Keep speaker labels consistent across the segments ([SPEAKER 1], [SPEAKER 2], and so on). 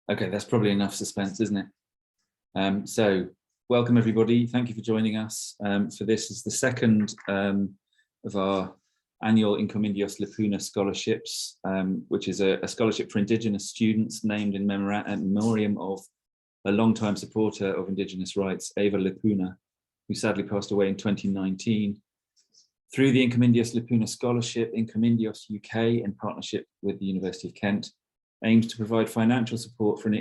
[SPEAKER 1] Okay, that's probably enough suspense, isn't it? So welcome everybody. Thank you for joining us for this. Is the second of our annual Incomindios-Lippuner Scholarships, which is a scholarship for Indigenous students named in memoriam of a long-time supporter of Indigenous rights, Eva Lippuner, who sadly passed away in 2019. Through the Incomindios-Lippuner Scholarship, Incomindios UK, in partnership with the University of Kent, aims to provide financial support for an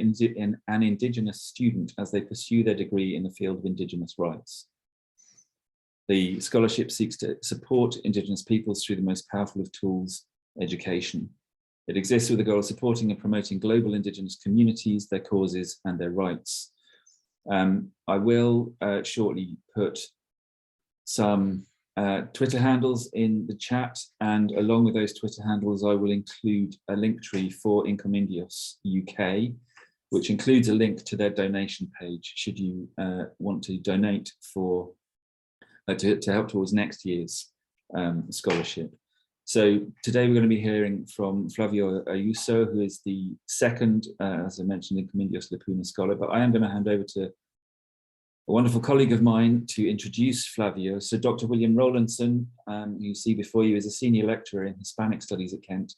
[SPEAKER 1] Indigenous student as they pursue their degree in the field of Indigenous rights. The scholarship seeks to support Indigenous peoples through the most powerful of tools, education. It exists with the goal of supporting and promoting global Indigenous communities, their causes and their rights. I will shortly put some Twitter handles in the chat, and along with those Twitter handles, I will include a link tree for Incomindios UK, which includes a link to their donation page, should you want to donate for to help towards next year's scholarship. So today we're going to be hearing from Flavio Ayuso, who is the second, as I mentioned, Incomindios-Lippuner scholar, but I am going to hand over to a wonderful colleague of mine to introduce Flavio. So Dr. William Rowlandson, who you see before you, is a senior lecturer in Hispanic studies at Kent.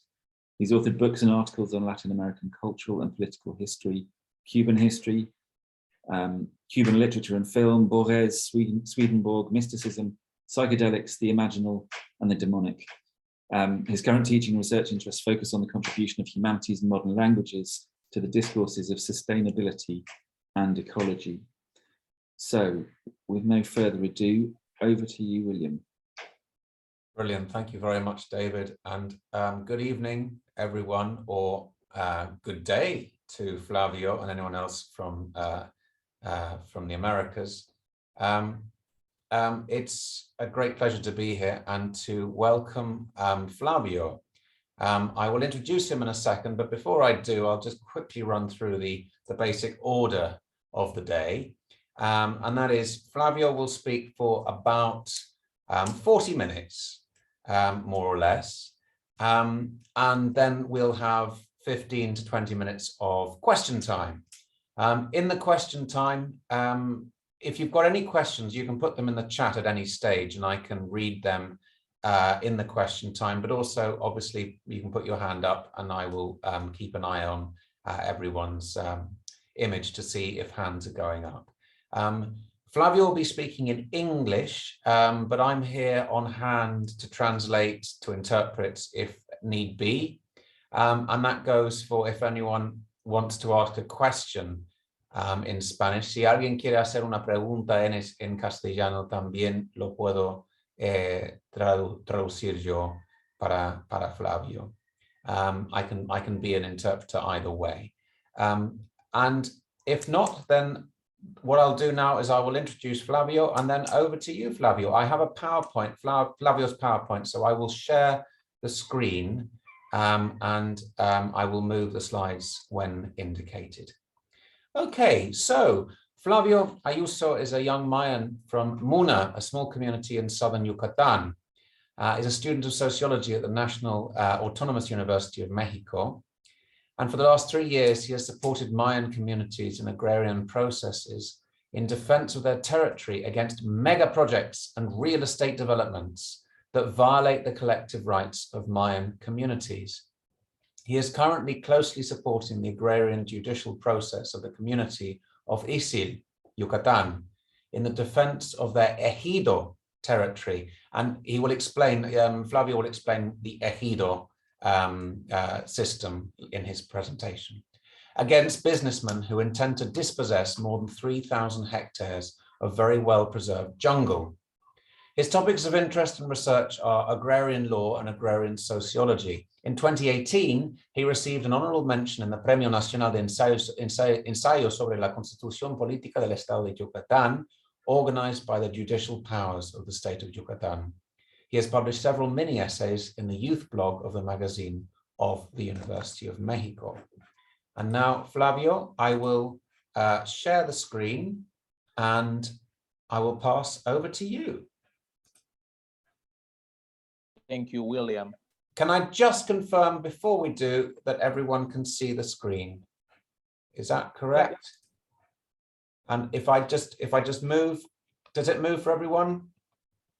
[SPEAKER 1] He's authored books and articles on Latin American cultural and political history, Cuban history, Cuban literature and film, Borges, Swedenborg, mysticism, psychedelics, the imaginal and the demonic. His current teaching and research interests focus on the contribution of humanities and modern languages to the discourses of sustainability and ecology. So, with no further ado, over to you, William.
[SPEAKER 2] Brilliant. Thank you very much, David. And good evening, everyone, or good day to Flavio and anyone else from the Americas. It's a great pleasure to be here and to welcome Flavio. I will introduce him in a second, but before I do, I'll just quickly run through the basic order of the day. And that is, Flavio will speak for about 40 minutes, more or less. And then we'll have 15 to 20 minutes of question time. In the question time, if you've got any questions, you can put them in the chat at any stage and I can read them in the question time, but also obviously you can put your hand up and I will keep an eye on everyone's image to see if hands are going up. Flavio will be speaking in English, but I'm here on hand to translate, to interpret if need be. And that goes for if anyone wants to ask a question in Spanish. Si alguien quiere hacer una pregunta en castellano, también lo puedo traducir yo para Flavio. I can be an interpreter either way. And if not, then what I'll do now is I will introduce Flavio and then over to you, Flavio. I have a PowerPoint, Flavio's PowerPoint, so I will share the screen and I will move the slides when indicated. Okay, so Flavio Ayuso is a young Mayan from Muna, a small community in southern Yucatan. He's a student of sociology at the National Autonomous University of Mexico. And for the last 3 years, he has supported Mayan communities and agrarian processes in defense of their territory against mega projects and real estate developments that violate the collective rights of Mayan communities. He is currently closely supporting the agrarian judicial process of the community of Ixil, Yucatan, in the defense of their Ejido territory. And he will explain, Flavio will explain the Ejido system in his presentation, against businessmen who intend to dispossess more than 3,000 hectares of very well-preserved jungle. His topics of interest and research are agrarian law and agrarian sociology. In 2018, he received an honorable mention in the Premio Nacional de Ensayo sobre la Constitución Política del Estado de Yucatán, organized by the judicial powers of the state of Yucatan. He has published several mini essays in the youth blog of the magazine of the University of Mexico. And now, Flavio, I will share the screen and I will pass over to you.
[SPEAKER 3] Thank you, William.
[SPEAKER 2] Can I just confirm before we do that everyone can see the screen? Is that correct? And if I just move, does it move for everyone?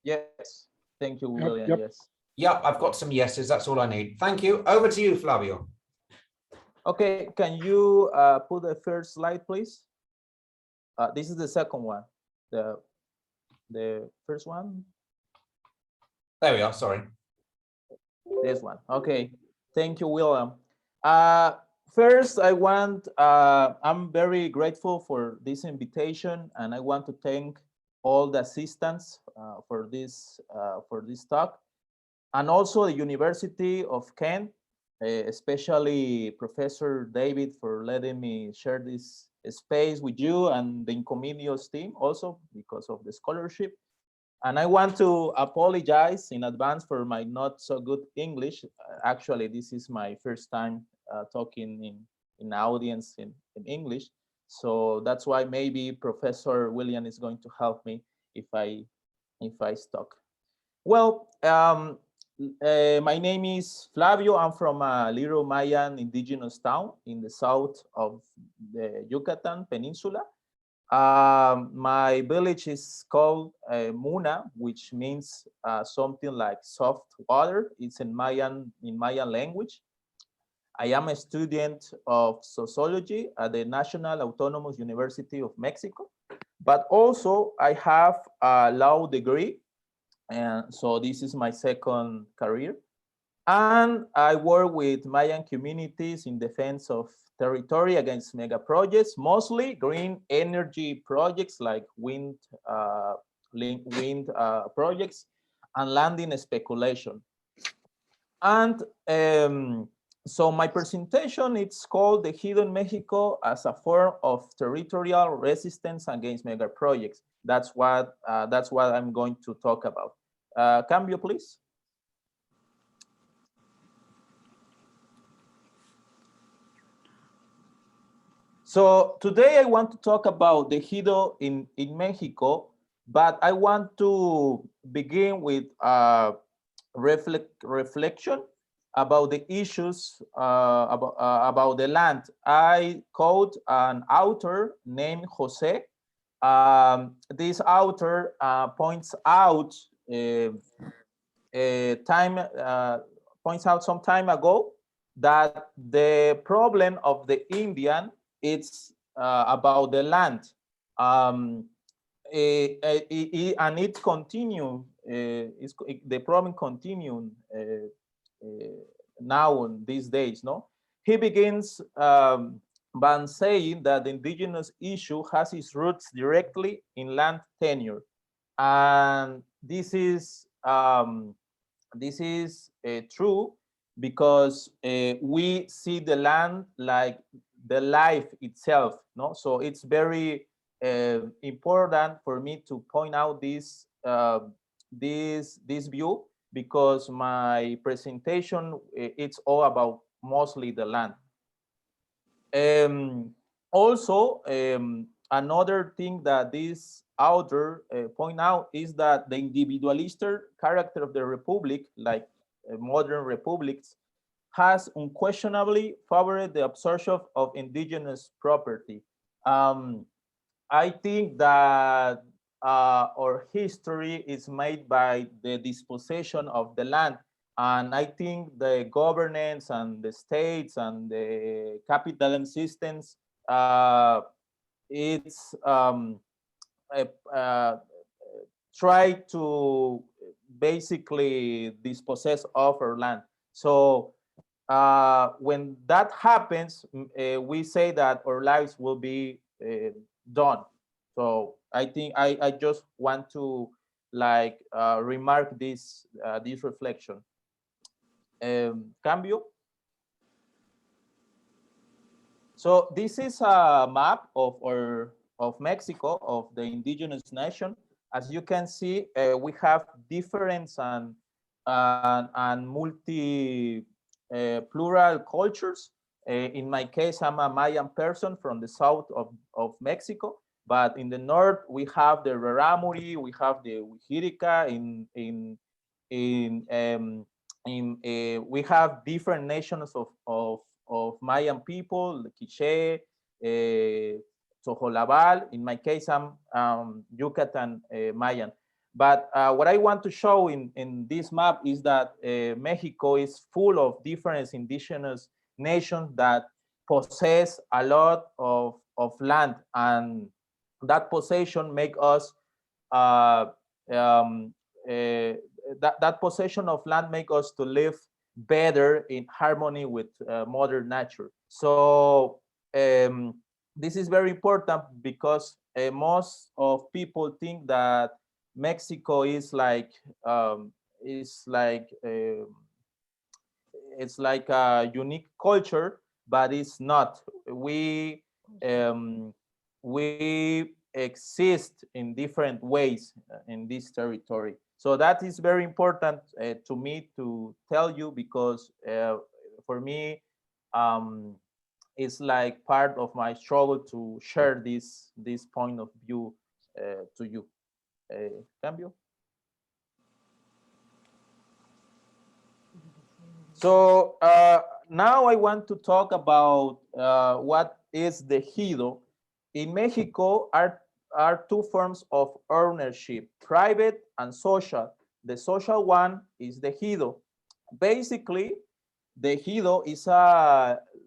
[SPEAKER 3] Yes. Thank you, William.
[SPEAKER 4] Yep.
[SPEAKER 3] Yes.
[SPEAKER 2] Yep, I've got some yeses. That's all I need. Thank you. Over to you, Flavio.
[SPEAKER 3] Okay, can you put the first slide, please? This is the second one. The first one.
[SPEAKER 2] There we are. Sorry.
[SPEAKER 3] This one. Okay. Thank you, William. First, I'm very grateful for this invitation, and I want to thank all the assistants for this talk, and also the University of Kent, especially Professor David, for letting me share this space with you, and the Incomindios team also because of the scholarship. And I want to apologize in advance for my not so good English. Actually, this is my first time talking in audience in English. So that's why maybe Professor William is going to help me if I stuck. Well, my name is Flavio. I'm from a little Mayan indigenous town in the south of the Yucatan Peninsula. My village is called Muna, which means something like soft water. It's in Mayan language. I am a student of sociology at the National Autonomous University of Mexico, but also I have a law degree, and so this is my second career. And I work with Mayan communities in defense of territory against mega projects, mostly green energy projects like wind projects and landing speculation. And so my presentation, it's called the Ejido in Mexico as a form of territorial resistance against mega projects. That's what I'm going to talk about. Cambio, please. So today I want to talk about the Hedo in Mexico, but I want to begin with a reflection about the issues about the land. I quote an author named Jose. This author points out some time ago that the problem of the Indian, it's about the land, and it continues. The problem continues now in these days. No, he begins by saying that the indigenous issue has its roots directly in land tenure, and this is true because we see the land like the life itself, no? So it's very important for me to point out this view, because my presentation, it's all about mostly the land. Also, another thing that this author point out is that the individualistic character of the republic, like modern republics, has unquestionably favored the absorption of indigenous property. I think that our history is made by the dispossession of the land. And I think the governance and the states and the capitalism systems, it's try to basically dispossess of our land. So when that happens, we say that our lives will be done. So I think I just want to remark this reflection. Cambio. So this is a map of Mexico, of the indigenous nation. As you can see, we have different and multi plural cultures. In my case, I'm a Mayan person from the south of Mexico, but in the north we have the Raramuri, we have the Wixirica. We have different nations of Mayan people, the Quiche, Tojolabal. In my case, I'm Yucatan Mayan. But what I want to show in this map is that Mexico is full of different indigenous nations that possess a lot of land, and that possession make us that possession of land make us to live better in harmony with mother nature. So this is very important because most of people think that Mexico is like it's like a unique culture, but it's not. We exist in different ways in this territory. So that is very important to me to tell you, because for me, it's like part of my struggle to share this point of view to you. Cambio. So now I want to talk about what is the Ejido. In Mexico are two forms of ownership, private and social. The social one is the Ejido. Basically, the Ejido is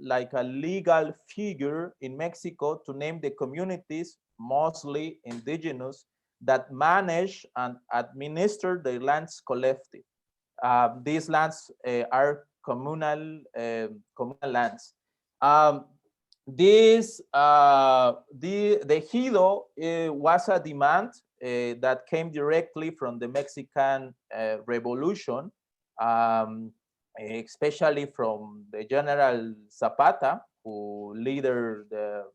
[SPEAKER 3] like a legal figure in Mexico to name the communities, mostly indigenous, that manage and administer the lands collective. These lands are communal lands. The Hedo was a demand that came directly from the Mexican Revolution, especially from the General Zapata, who led the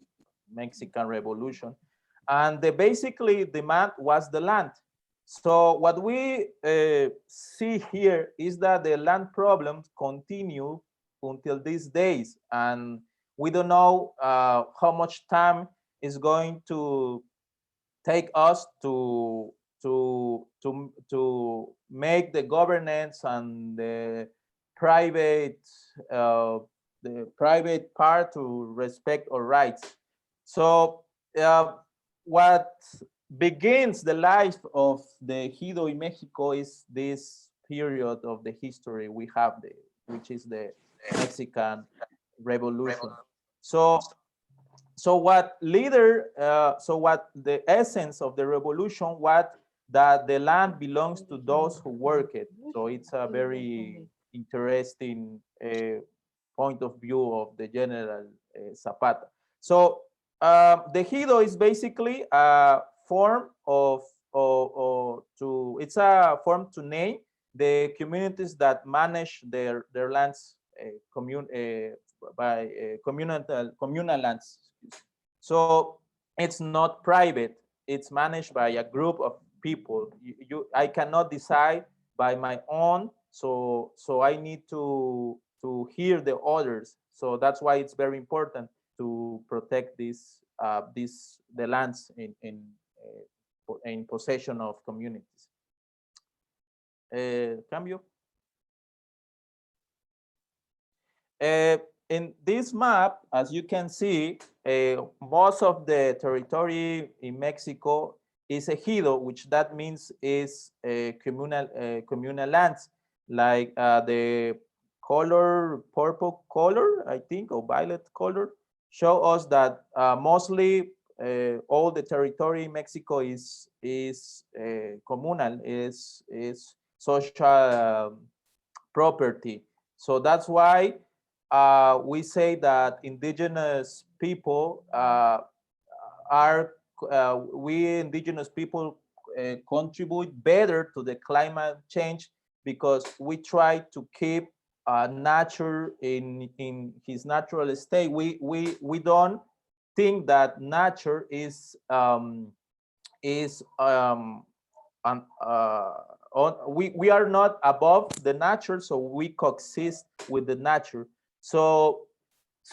[SPEAKER 3] Mexican Revolution. And the basically demand was the land. So what we see here is that the land problems continue until these days, and we don't know how much time is going to take us to make the governance and the private part to respect our rights. So what begins the life of the Ejido in Mexico is this period of the history we have, which is the Mexican Revolution. So what the essence of the revolution, that the land belongs to those who work it. So it's a very interesting point of view of the General Zapata. So the Hedo is basically a form it's a form to name the communities that manage their lands by communal lands. So it's not private, it's managed by a group of people. I cannot decide by my own, so I need to hear the others. So that's why it's very important to protect the lands in possession of communities. Cambio. In this map, as you can see, most of the territory in Mexico is ejido, which that means is communal lands, like the color, purple color, I think, or violet color, show us that mostly all the territory in Mexico is communal, is social property. So that's why we say that indigenous people we indigenous people contribute better to the climate change, because we try to keep nature in his natural state. We don't think that nature is we are not above the nature, so we coexist with the nature. So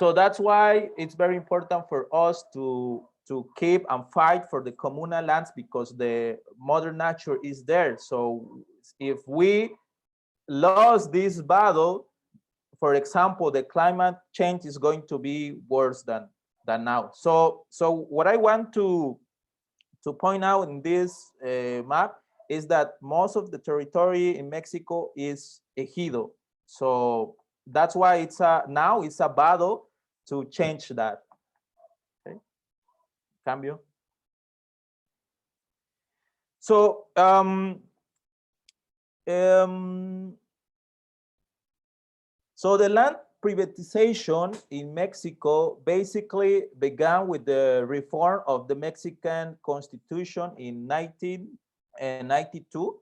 [SPEAKER 3] that's why it's very important for us to keep and fight for the communal lands, because the mother nature is there. So if we lost this battle, for example, the climate change is going to be worse than than now. So what I want to point out in this map is that most of the territory in Mexico is ejido. So that's why now it's a battle to change that. Okay. Cambio. So so the land privatization in Mexico basically began with the reform of the Mexican Constitution in 1992.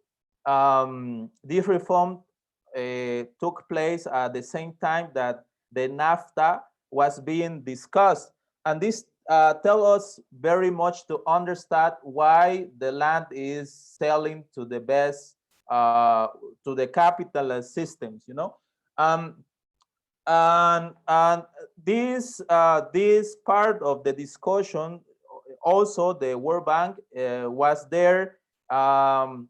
[SPEAKER 3] This reform took place at the same time that the NAFTA was being discussed. And this tells us very much to understand why the land is selling to the best, to the capitalist systems, you know. And this part of the discussion, also the World Bank was there trying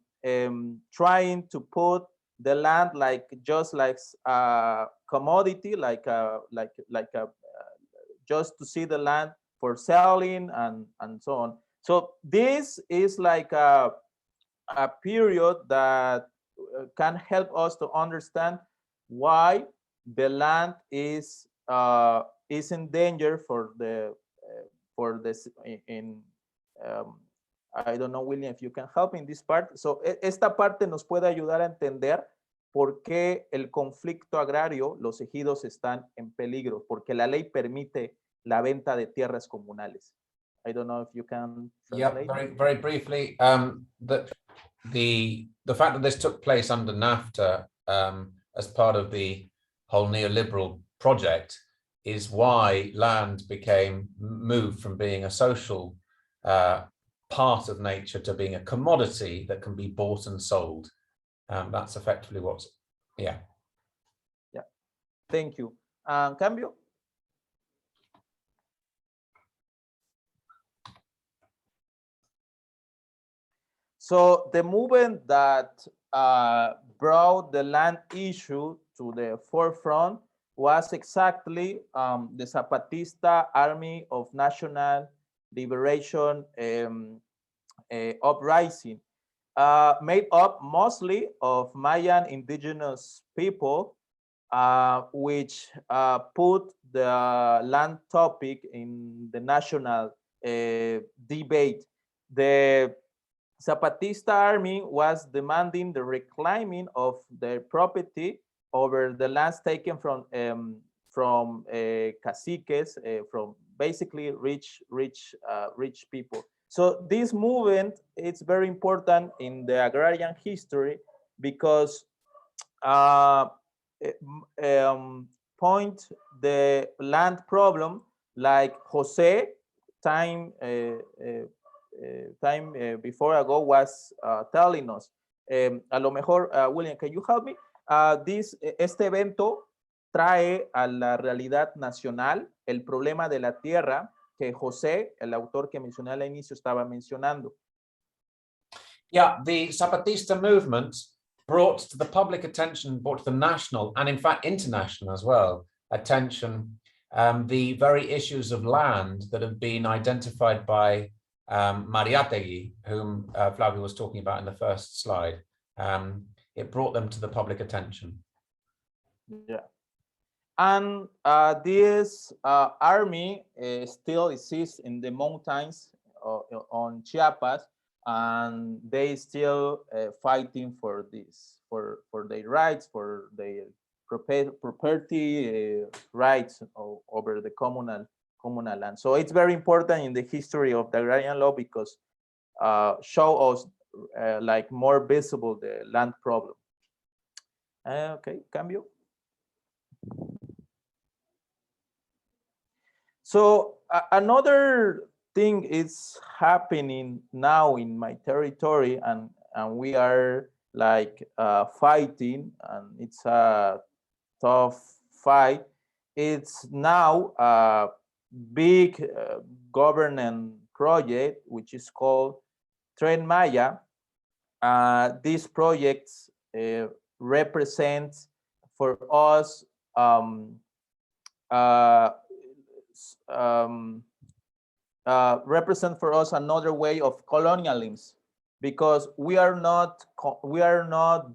[SPEAKER 3] to put the land just like a commodity, just to see the land for selling and so on. So this is like a period that can help us to understand why the land is in danger for this I don't know, William, if you can help in this part. So esta parte nos puede ayudar a entender por qué el conflicto agrario, los ejidos están en peligro, porque la ley permite la venta de tierras comunales. I don't know if you can translate.
[SPEAKER 2] Yeah, very briefly, that the fact that this took place under NAFTA as part of the whole neoliberal project is why land became moved from being a social part of nature to being a commodity that can be bought and sold. That's effectively what's, yeah.
[SPEAKER 3] Yeah, thank you. Cambio. So the movement that brought the land issue to the forefront was exactly the Zapatista Army of National Liberation uprising, made up mostly of Mayan indigenous people, which put the land topic in the national debate. The Zapatista army was demanding the reclaiming of their property over the lands taken from caciques, from basically rich people. So this movement is very important in the agrarian history because point the land problem like Jose time before ago was telling us. A lo mejor, William, can you help me? Este evento trae a la realidad nacional el problema de la tierra que José, el autor que mencioné al inicio, estaba mencionando.
[SPEAKER 2] Yeah, the Zapatista movement brought to the public attention, brought to the national and in fact international as well, attention, the very issues of land that have been identified by Mariátegui, whom Flavio was talking about in the first slide. It brought them to the public attention.
[SPEAKER 3] Yeah. And this army still exists in the mountains on Chiapas, and they still fighting for this, for their rights, for their property rights over the communal land. So it's very important in the history of the agrarian law because show us like more visible the land problem. Okay, cambio. So another thing is happening now in my territory, and we are like fighting, and it's a tough fight. It's now a big governance project which is called Tren Maya. These projects represent for us represent for us another way of colonialism, because we are not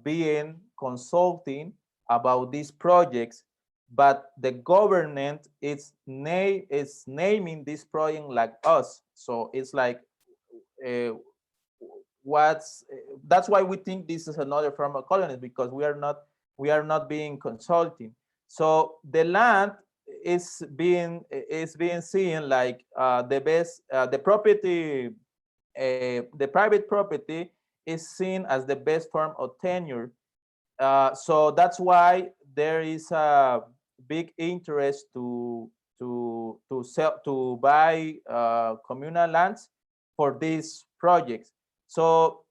[SPEAKER 3] being consulting about these projects, but the government is naming this project like us. So it's like that's why we think this is another form of colonialism, because we are not being consulting. So the land is being seen like the best, the property, the private property is seen as the best form of tenure. So that's why there is a big interest to buy communal lands for these projects. So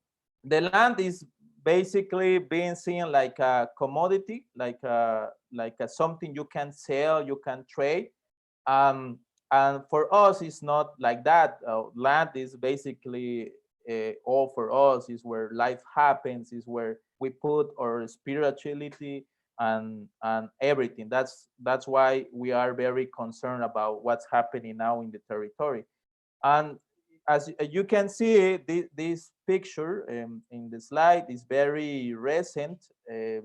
[SPEAKER 3] the land is basically being seen like a commodity, like something you can sell, you can trade. And for us, it's not like that. Land is basically all for us, is where life happens, is where we put our spirituality and everything. That's why we are very concerned about what's happening now in the territory. And as you can see, this picture in the slide is very recent.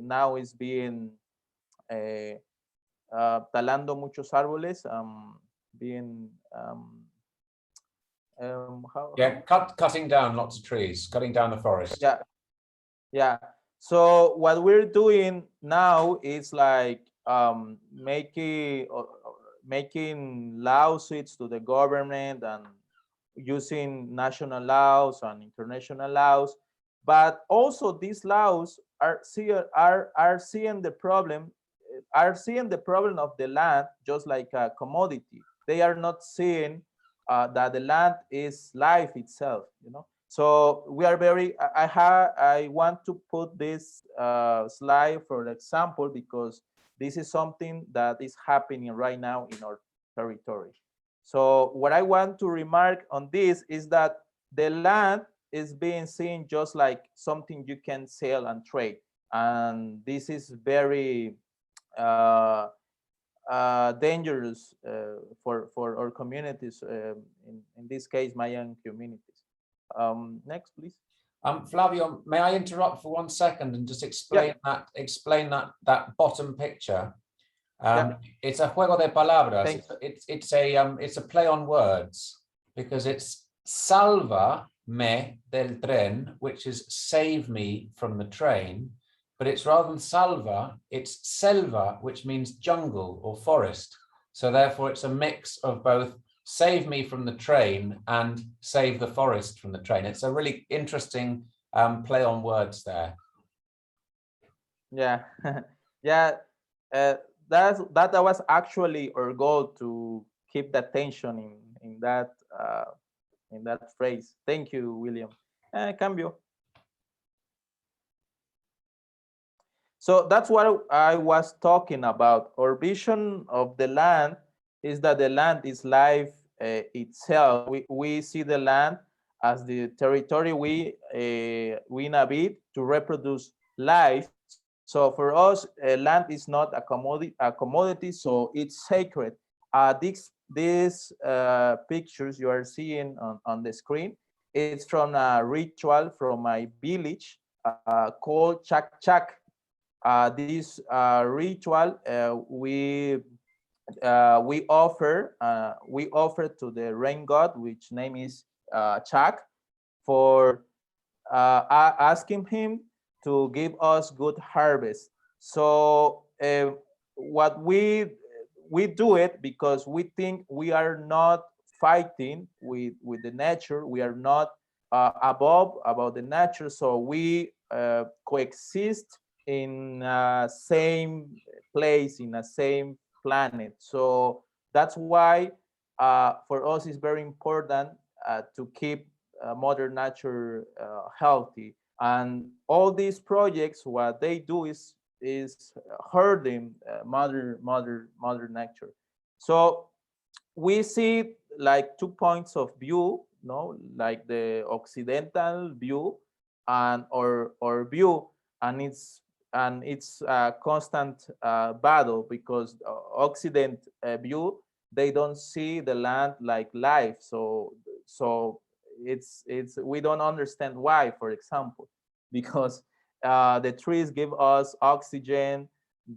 [SPEAKER 3] Now it's being talando muchos árboles, being
[SPEAKER 2] cutting down lots of trees, cutting down the forest.
[SPEAKER 3] Yeah. So what we're doing now is like making lawsuits to the government and using national laws and international laws, but also these laws are seeing the problem of the land just like a commodity. They are not seeing that the land is life itself, you know. So we are very, I want to put this slide for example, because this is something that is happening right now in our territory. So what I want to remark on this is that the land is being seen just like something you can sell and trade. And this is very dangerous for our communities, in this case, Mayan communities. Next, please.
[SPEAKER 2] Flavio, may I interrupt for 1 second and just explain that bottom picture? It's a juego de palabras. It's a play on words, because it's salva me del tren, which is save me from the train, but it's rather than salva, it's selva, which means jungle or forest. So therefore it's a mix of both save me from the train and save the forest from the train. It's a really interesting play on words there.
[SPEAKER 3] Yeah. That was actually our goal, to keep the tension in that phrase. Thank you, William. Cambio. So that's what I was talking about. Our vision of the land is that the land is life itself. We see the land as the territory we inhabit to reproduce life. So for us, land is not a commodity, so it's sacred. These pictures you are seeing on the screen, it's from a ritual from my village called Chak Chak. This ritual we offer to the rain god, which name is Chak, for asking him to give us good harvest. So what we do it because we think we are not fighting with the nature. We are not about the nature. So we coexist in same place, in a same planet. So that's why for us it's very important to keep Mother Nature healthy. And all these projects, what they do is hurting Mother Nature. So we see like 2 points of view, no, like the Occidental view and our view, and it's a constant battle, because Occident view, they don't see the land like life. So we don't understand why, for example, because the trees give us oxygen,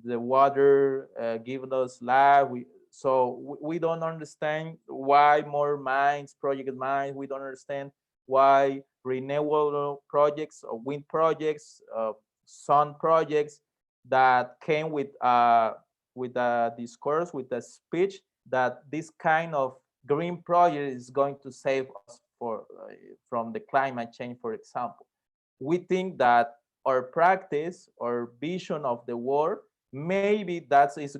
[SPEAKER 3] the water gives us life. So we don't understand why more mines, project mines. We don't understand why renewable projects or wind projects, sun projects that came with a discourse, with a speech that this kind of green project is going to save us from the climate change, for example. We think that our practice or vision of the world, maybe that is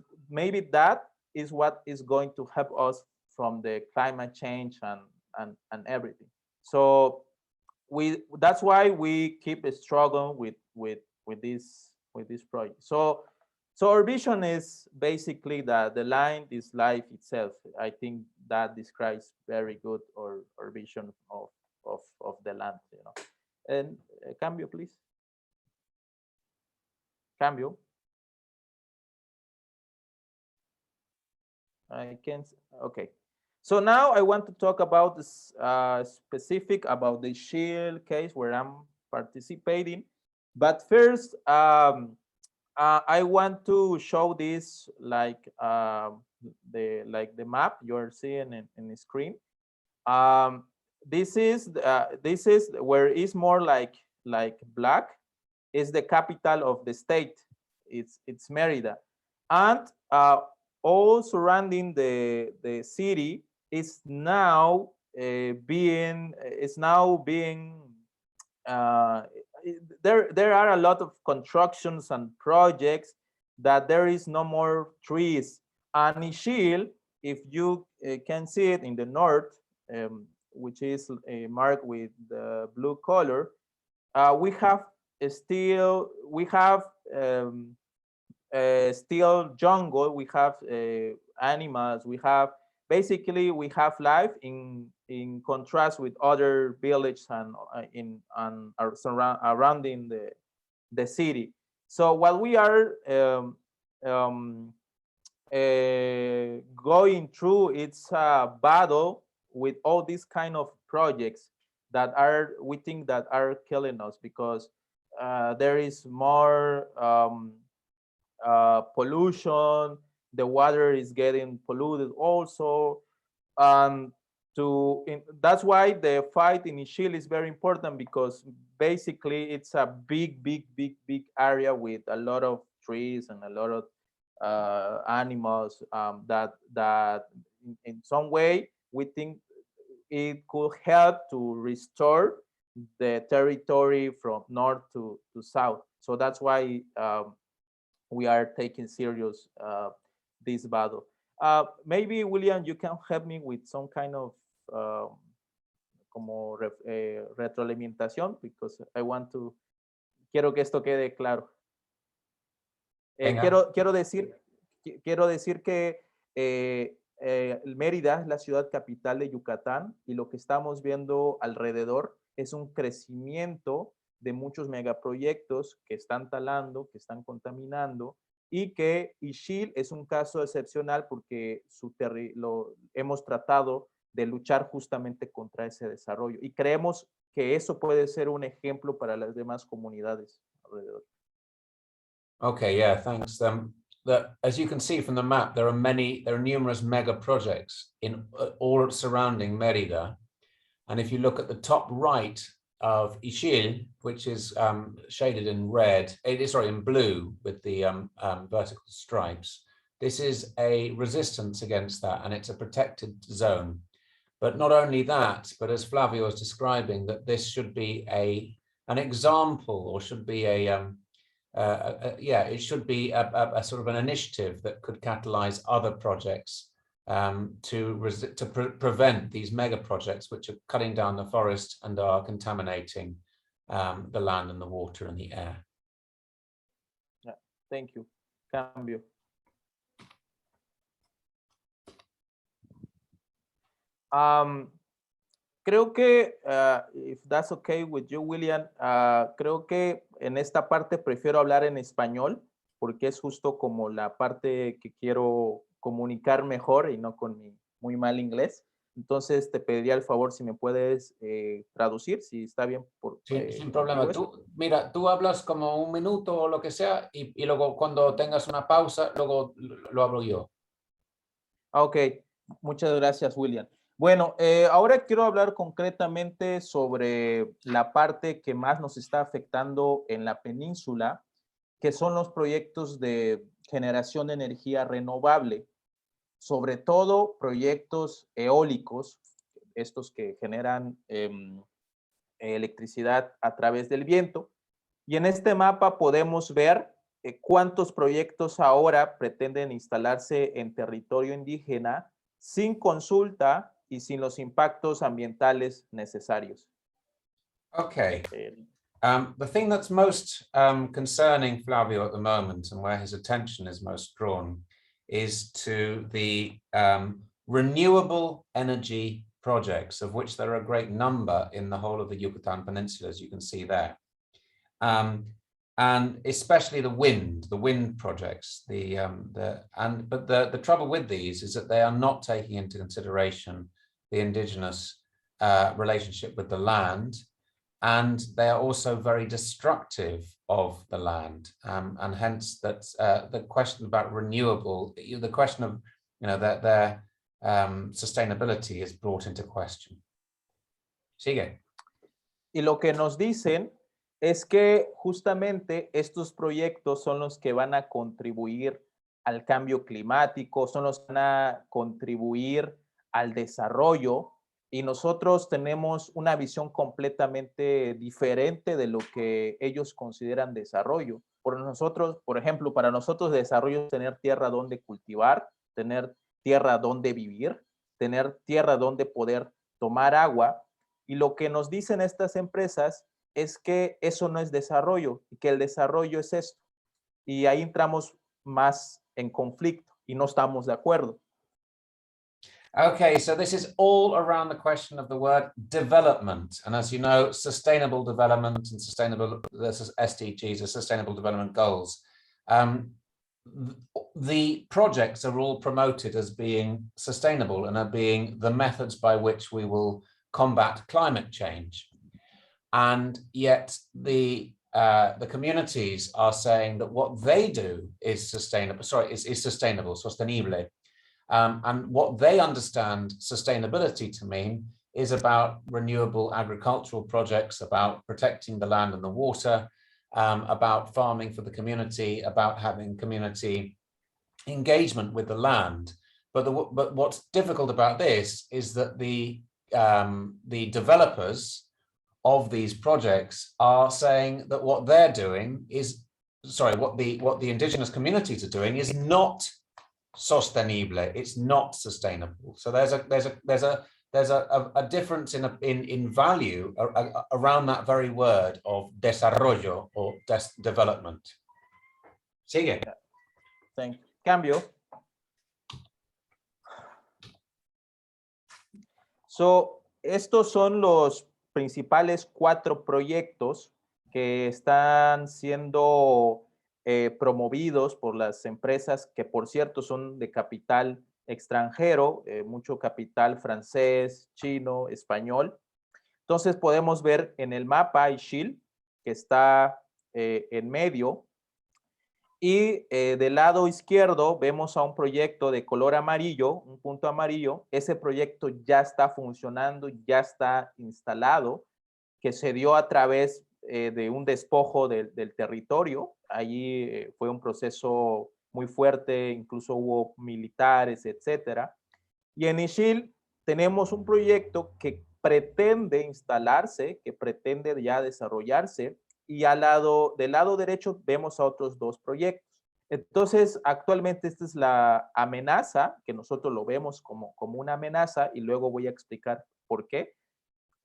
[SPEAKER 3] what is going to help us from the climate change and everything. So that's why we keep struggling with this project. So our vision is basically that the land is life itself. I think that describes very good our vision of the land, you know. And cambio, please. Cambio. I can't. Okay. So now I want to talk about this specific about the Ixil case where I'm participating. But first, I want to show this like the map you're seeing in the screen. This is where it's more like black is the capital of the state. It's Mérida, and all surrounding the city is now being there are a lot of constructions and projects that there is no more trees. And Ixil, if you can see it in the north, which is marked with the blue color, we have still jungle, we have animals, we have life in contrast with other villages and surrounding the city. So while we are going through, it's a battle with all these kind of projects that we think that are killing us, because there is more pollution, the water is getting polluted also. That's why the fight in Ixil is very important, because basically it's a big area with a lot of trees and a lot of animals that in some way we think it could help to restore the territory from north to south. So that's why we are taking serious this battle. Maybe William, you can help me with some kind of como retroalimentación, because quiero que esto quede claro. Quiero decir que Mérida es la ciudad capital de Yucatán, y lo que estamos viendo alrededor es un crecimiento de muchos megaproyectos que están talando, que están contaminando, y que Ixil es un caso excepcional porque hemos tratado de luchar justamente contra ese desarrollo, y creemos que eso puede ser un ejemplo para las demás comunidades alrededor.
[SPEAKER 2] Okay, yeah, thanks. As you can see from the map, there are numerous mega projects in all surrounding Mérida, and if you look at the top right of Ixil, which is shaded in red, in blue with the vertical stripes, this is a resistance against that, and it's a protected zone. But not only that, but as Flavio was describing, that this should be an example, or should be it should be a sort of an initiative that could catalyze other projects to prevent these mega projects, which are cutting down the forest and are contaminating the land and the water and the air.
[SPEAKER 3] Yeah, thank you. Cambio. Creo que, if that's okay with you, William, creo que en esta parte prefiero hablar en español, porque es justo como la parte que quiero comunicar mejor y no con mi muy mal inglés. Entonces te pediría el favor si me puedes traducir, si está bien
[SPEAKER 2] Sin problema.
[SPEAKER 3] contigo.
[SPEAKER 2] Mira, tú hablas como un minuto o lo que sea y luego cuando tengas una pausa, luego lo hablo yo.
[SPEAKER 3] Ok, muchas gracias, William. Bueno, ahora quiero hablar concretamente sobre la parte que más nos está afectando en la península, que son los proyectos de generación de energía renovable, sobre todo proyectos eólicos, estos que generan electricidad a través del viento. Y en este mapa podemos ver cuántos proyectos ahora pretenden instalarse en territorio indígena sin consulta y sin los impactos ambientales necesarios.
[SPEAKER 2] Okay. The thing that's most concerning Flavio at the moment and where his attention is most drawn is to the renewable energy projects, of which there are a great number in the whole of the Yucatan Peninsula, as you can see there. And especially the wind projects. But the trouble with these is that they are not taking into consideration the indigenous relationship with the land, and they are also very destructive of the land, and hence that's the question about renewable. The question of their sustainability is brought into question. Sigue.
[SPEAKER 3] Y lo que nos dicen es que justamente estos proyectos son los que van a contribuir al cambio climático, son los que van a contribuir al desarrollo, y nosotros tenemos una visión completamente diferente de lo que ellos consideran desarrollo. Por ejemplo, para nosotros desarrollo es tener tierra donde cultivar, tener tierra donde vivir, tener tierra donde poder tomar agua, y lo que nos dicen estas empresas es que eso no es desarrollo, y que el desarrollo es esto. Y ahí entramos más en conflicto y no estamos de acuerdo.
[SPEAKER 2] Okay, so this is all around the question of the word development. And as you know, sustainable development and this is SDGs, the Sustainable Development Goals. The projects are all promoted as being sustainable and are being the methods by which we will combat climate change. And yet the communities are saying that what they do is sustainable, sostenible. And what they understand sustainability to mean is about renewable agricultural projects, about protecting the land and the water, about farming for the community, about having community engagement with the land. But what's difficult about this is that the developers of these projects are saying that what they're doing is, what the indigenous communities are doing is not sostenible. It's not sustainable. So there's a difference in value around that very word of desarrollo or development. Sigue.
[SPEAKER 3] Thank you. Cambio. So, estos son los principales 4 proyectos que están siendo promovidos por las empresas que, por cierto, son de capital extranjero, mucho capital francés, chino, español. Entonces podemos ver en el mapa Ixil, que está en medio, y del lado izquierdo vemos a un proyecto de color amarillo, un punto amarillo. Ese proyecto ya está funcionando, ya está instalado, que se dio a través de un despojo del territorio. Allí fue un proceso muy fuerte, incluso hubo militares, etcétera. Y en Ixil tenemos un proyecto que pretende instalarse, que pretende ya desarrollarse, y del lado derecho vemos a otros 2 proyectos. Entonces, actualmente esta es la amenaza, que nosotros lo vemos como una amenaza, y luego voy a explicar por qué.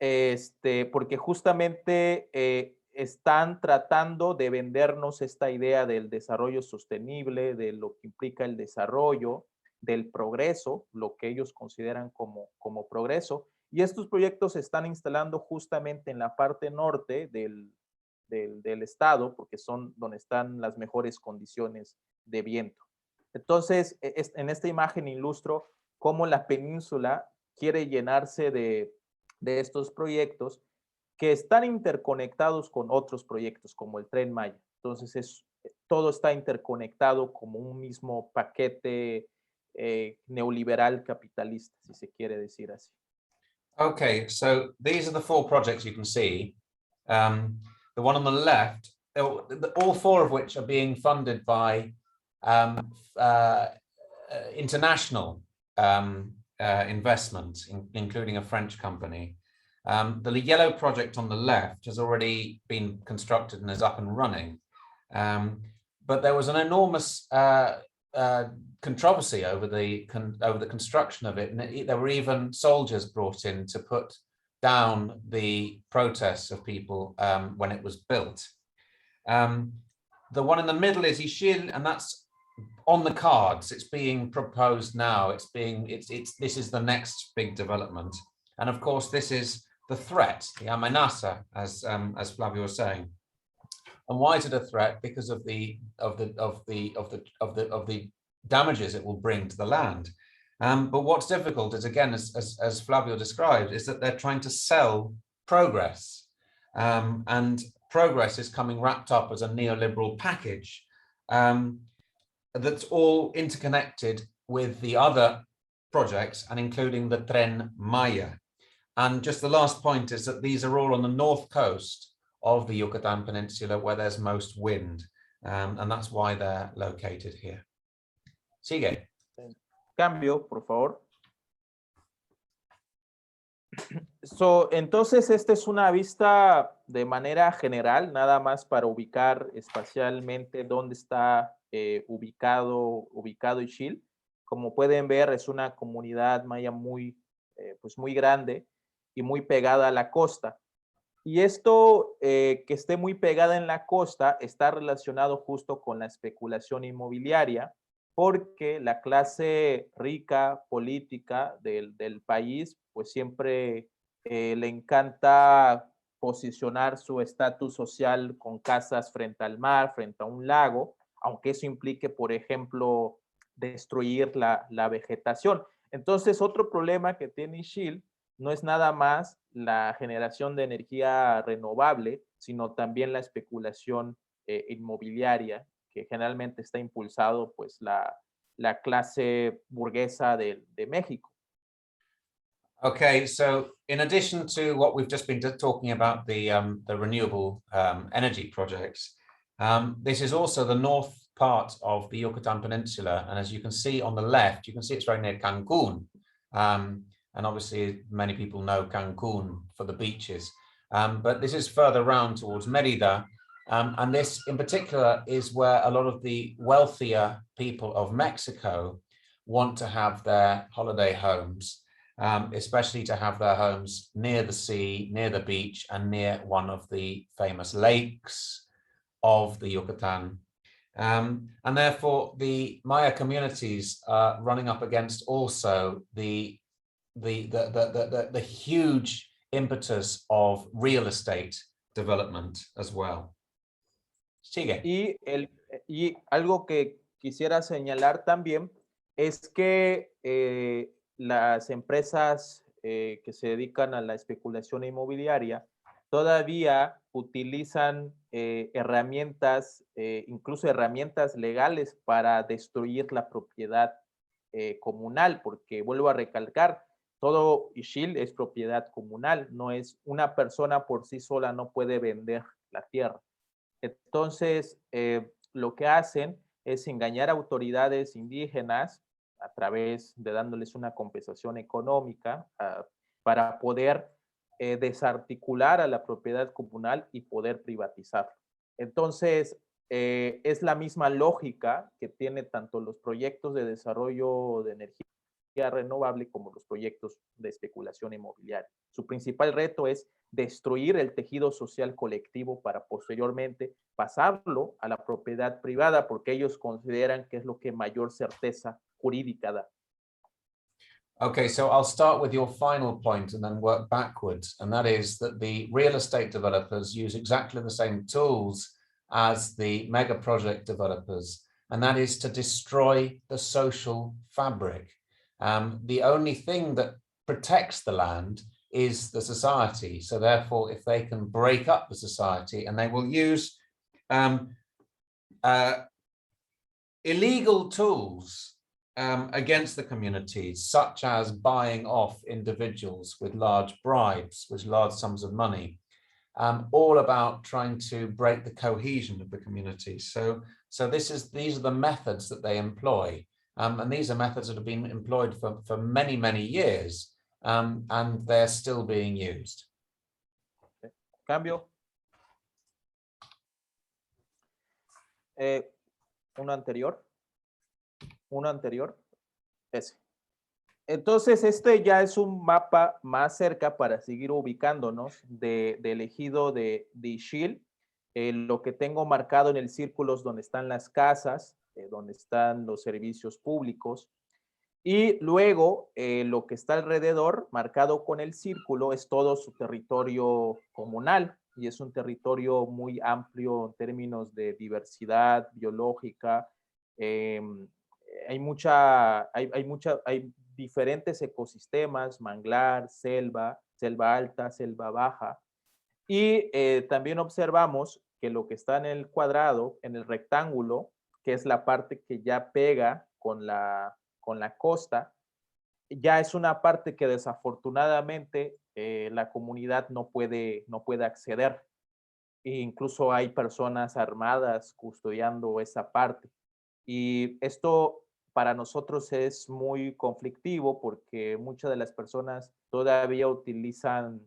[SPEAKER 3] Porque justamente están tratando de vendernos esta idea del desarrollo sostenible, de lo que implica el desarrollo, del progreso, lo que ellos consideran como progreso. Y estos proyectos se están instalando justamente en la parte norte del estado, porque son donde están las mejores condiciones de viento. Entonces, en esta imagen ilustro cómo la península quiere llenarse de estos proyectos que están interconectados con otros proyectos como el Tren Maya. Entonces, todo está interconectado como un mismo paquete neoliberal capitalista, si se quiere decir así.
[SPEAKER 2] Okay, so these are the 4 projects you can see. The one on the left, all 4 of which are being funded by international investment, including a French company. The yellow project on the left has already been constructed and is up and running. But there was an enormous controversy over the construction of it, and there were even soldiers brought in to put down the protests of people when it was built. The one in the middle is Ixil, and that's on the cards. It's being proposed now. This is the next big development, and of course this is the threat, the amenaza, as Flavio was saying. And why is it a threat? Because of the damages it will bring to the land. But what's difficult is, again, as Flavio described, is that they're trying to sell progress, and progress is coming wrapped up as a neoliberal package that's all interconnected with the other projects, and including the Tren Maya. And just the last point is that these are all on the north coast of the Yucatan Peninsula, where there's most wind, and that's why they're located here. Sigue.
[SPEAKER 3] Cambio, por favor. Entonces, esta es una vista de manera general, nada más para ubicar espacialmente dónde está ubicado Ixil. Como pueden ver, es una comunidad maya muy grande y muy pegada a la costa. Y esto que esté muy pegada en la costa está relacionado justo con la especulación inmobiliaria, porque la clase rica política del país pues siempre le encanta posicionar su estatus social con casas frente al mar, frente a un lago, aunque eso implique, por ejemplo, destruir la vegetación. Entonces, otro problema que tiene Ixil no es nada más la generación de energía renovable, sino también la especulación inmobiliaria, que generalmente está impulsado pues la clase burguesa de México.
[SPEAKER 2] Okay, so in addition to what we've just been talking about, the renewable energy projects, this is also the north part of the Yucatan Peninsula, and as you can see on the left, you can see it's very near Cancun. And obviously many people know Cancun for the beaches, but this is further round towards Merida, and this in particular is where a lot of the wealthier people of Mexico want to have their holiday homes, especially to have their homes near the sea, near the beach, and near one of the famous lakes of the Yucatan. And therefore the Maya communities are running up against also the huge impetus of real estate development as well. Sigue.
[SPEAKER 3] Y algo que quisiera señalar también es que las empresas que se dedican a la especulación inmobiliaria todavía utilizan herramientas, incluso herramientas legales para destruir la propiedad comunal, porque vuelvo a recalcar, todo Ixil es propiedad comunal, no es una persona por sí sola, no puede vender la tierra. Entonces, lo que hacen es engañar a autoridades indígenas a través de dándoles una compensación económica para poder desarticular a la propiedad comunal y poder privatizarlo. Entonces, es la misma lógica que tiene tanto los proyectos de desarrollo de energía renovable como los proyectos de especulación inmobiliaria. Su principal reto es destruir el tejido social colectivo para posteriormente pasarlo a la propiedad privada, porque ellos consideran que es lo que mayor certeza jurídica da.
[SPEAKER 2] Okay, so I'll start with your final point and then work backwards, and that is that the real estate developers use exactly the same tools as the mega project developers, and that is to destroy the social fabric. The only thing that protects the land is the society. So therefore, if they can break up the society, and they will use illegal tools against the communities, such as buying off individuals with large bribes, with large sums of money, all about trying to break the cohesion of the community. So these are the methods that they employ. And these are methods that have been employed for many, many years, and they're still being used.
[SPEAKER 3] Cambio. Uno anterior, ese. Entonces, este ya es un mapa más cerca para seguir ubicándonos del ejido de Ixil. Lo que tengo marcado en el círculo es donde están las casas, donde están los servicios públicos. Y luego, lo que está alrededor, marcado con el círculo, es todo su territorio comunal. Y es un territorio muy amplio en términos de diversidad biológica. Hay diferentes ecosistemas: manglar, selva, selva alta, selva baja. Y también observamos que lo que está en el cuadrado, en el rectángulo, que es la parte que ya pega con la costa, ya es una parte que desafortunadamente la comunidad no puede acceder. E incluso hay personas armadas custodiando esa parte. Y esto para nosotros es muy conflictivo porque muchas de las personas todavía utilizan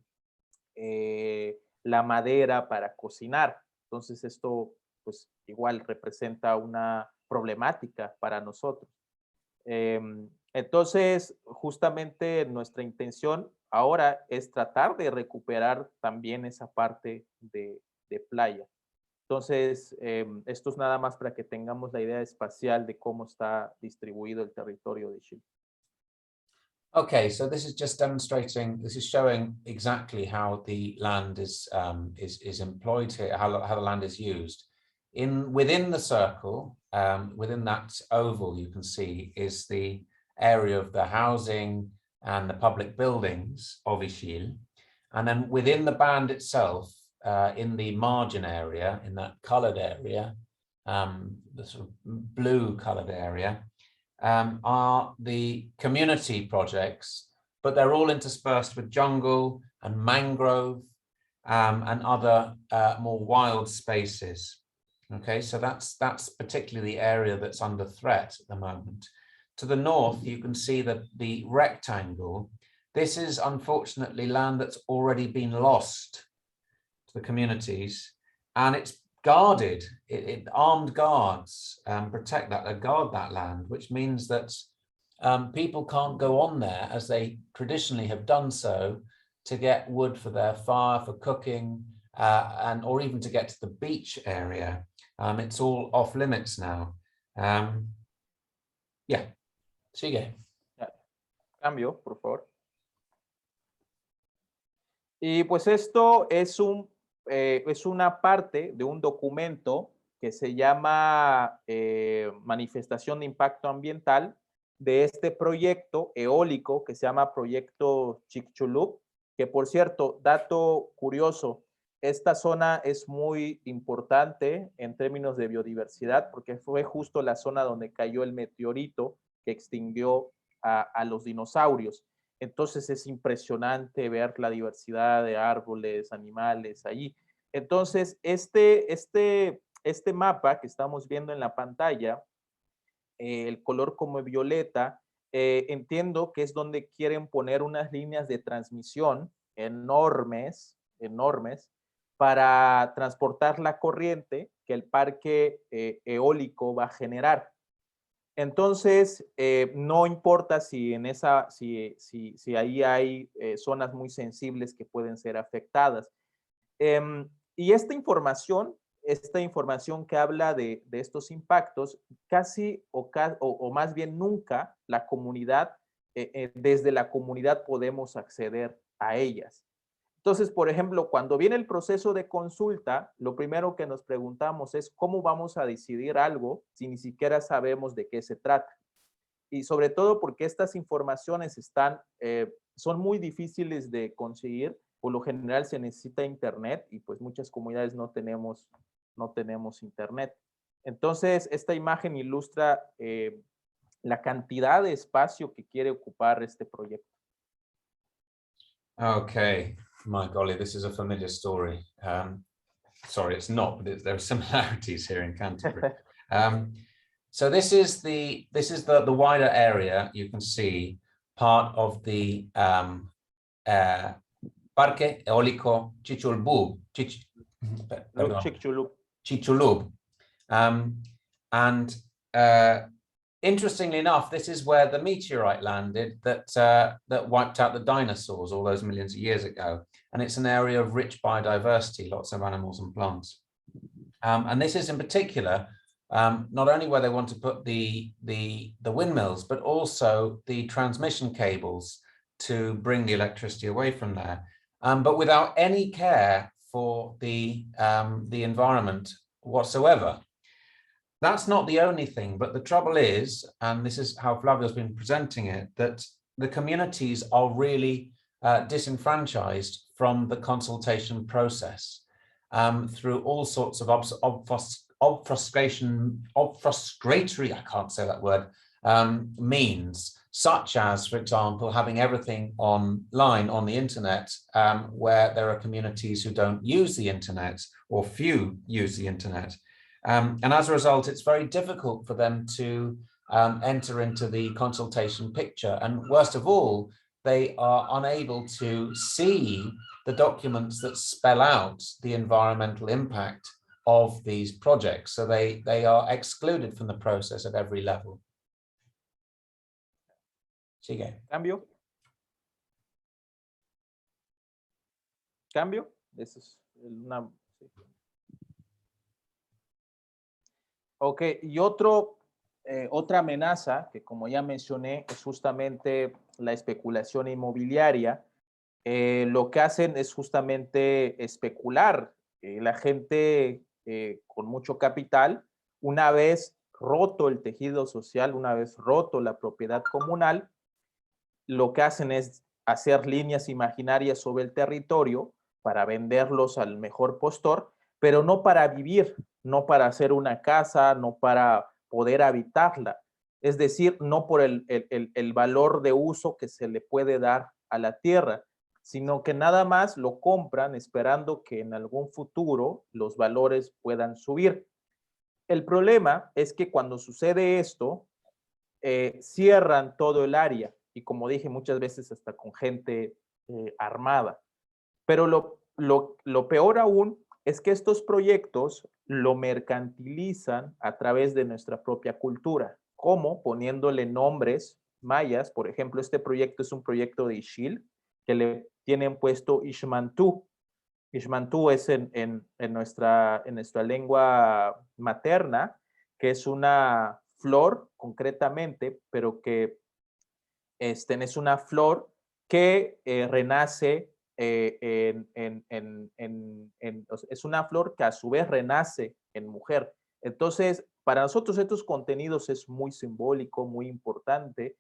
[SPEAKER 3] la madera para cocinar. Entonces esto pues igual representa una problemática para nosotros. Entonces, justamente nuestra intención ahora es tratar de recuperar también esa parte de playa. Entonces, esto es nada más para que tengamos la idea espacial de cómo está distribuido el territorio de Chile.
[SPEAKER 2] Okay, so this is just demonstrating, this is showing exactly how the land is employed here, how the land is used. Within the circle, within that oval, you can see is the area of the housing and the public buildings of Ixil. And then within the band itself, in the margin area, in that colored area, the sort of blue colored area, are the community projects, but they're all interspersed with jungle and mangrove and other more wild spaces. Okay, so that's particularly the area that's under threat at the moment. To the north, you can see that the rectangle, this is unfortunately land that's already been lost to the communities, and it's guarded. Armed guards protect that, guard that land, which means that people can't go on there as they traditionally have done so to get wood for their fire, for cooking, or even to get to the beach area. It's all off limits now. Yeah, sigue.
[SPEAKER 3] Cambio, por favor. Y pues esto es una parte de un documento que se llama Manifestación de Impacto Ambiental de este proyecto eólico que se llama Proyecto Chicxulub, que por cierto, dato curioso, esta zona es muy importante en términos de biodiversidad porque fue justo la zona donde cayó el meteorito que extinguió a los dinosaurios. Entonces es impresionante ver la diversidad de árboles, animales allí. Entonces, este mapa que estamos viendo en la pantalla, el color como violeta, entiendo que es donde quieren poner unas líneas de transmisión enormes, para transportar la corriente que el parque eólico va a generar. Entonces, no importa si ahí hay zonas muy sensibles que pueden ser afectadas. Y esta información que habla de estos impactos, casi o más bien nunca desde la comunidad podemos acceder a ellas. Entonces, por ejemplo, cuando viene el proceso de consulta, lo primero que nos preguntamos es cómo vamos a decidir algo si ni siquiera sabemos de qué se trata. Y sobre todo porque estas informaciones son muy difíciles de conseguir. Por lo general se necesita internet y pues muchas comunidades no tenemos internet. Entonces, esta imagen ilustra la cantidad de espacio que quiere ocupar este proyecto.
[SPEAKER 2] Okay, my golly, this is a familiar story. Sorry, it's not, but there are similarities here in Canterbury. So this is the wider area. You can see part of the Parque Eólico Chicxulub. Chicxulub. And interestingly enough, this is where the meteorite landed that wiped out the dinosaurs all those millions of years ago. And it's an area of rich biodiversity, lots of animals and plants. And this is in particular, not only where they want to put the windmills, but also the transmission cables to bring the electricity away from there, but without any care for the environment whatsoever. That's not the only thing, but the trouble is, and this is how Flavio's been presenting it, that the communities are really disenfranchised from the consultation process through all sorts of frustratory, I can't say that word, means, such as, for example, having everything online on the internet, where there are communities who don't use the internet or few use the internet. And as a result, it's very difficult for them to enter into the consultation picture. And worst of all, they are unable to see the documents that spell out the environmental impact of these projects. So they are excluded from the process at every level. Sigue.
[SPEAKER 3] Cambio. Cambio. This is una... Ok, y otra amenaza que, como ya mencioné, es justamente la especulación inmobiliaria. Lo que hacen es justamente especular. La gente con mucho capital, una vez roto el tejido social, una vez roto la propiedad comunal, lo que hacen es hacer líneas imaginarias sobre el territorio para venderlos al mejor postor, pero no para vivir, no para hacer una casa, no para poder habitarla. Es decir, no por el valor de uso que se le puede dar a la tierra, sino que nada más lo compran esperando que en algún futuro los valores puedan subir. El problema es que cuando sucede esto, cierran todo el área y, como dije, muchas veces hasta con gente armada. Pero lo peor aún es que estos proyectos lo mercantilizan a través de nuestra propia cultura, como poniéndole nombres mayas. Por ejemplo, este proyecto es un proyecto de Ixil, que le tienen puesto Ixmantú. Ixmantú es en nuestra lengua materna, que es una flor concretamente, pero que es una flor que renace es una flor que a su vez renace en mujer. Entonces, para nosotros estos contenidos es muy simbólico, muy importante,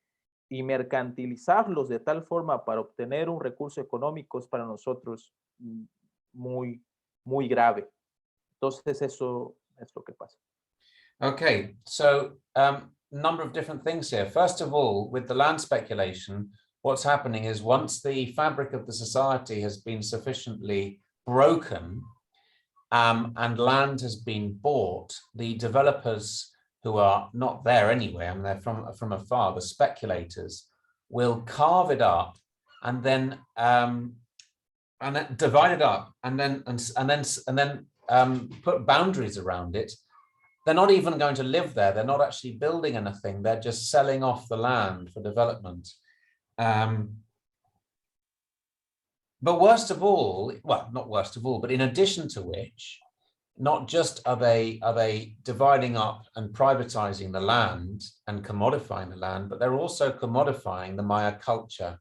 [SPEAKER 3] y mercantilizarlos de tal forma para obtener un recurso económico es para nosotros muy, muy grave. Entonces, eso es lo que pasa.
[SPEAKER 2] Okay, so number of different things here. First of all, with the land speculation, what's happening is once the fabric of the society has been sufficiently broken and land has been bought, the developers who are not there anyway, I mean, they're from afar, the speculators will carve it up and then divide it up and then put boundaries around it. They're not even going to live there. They're not actually building anything. They're just selling off the land for development. But worst of all, well, not worst of all, but in addition to which, not just are they dividing up and privatizing the land and commodifying the land, but they're also commodifying the Maya culture.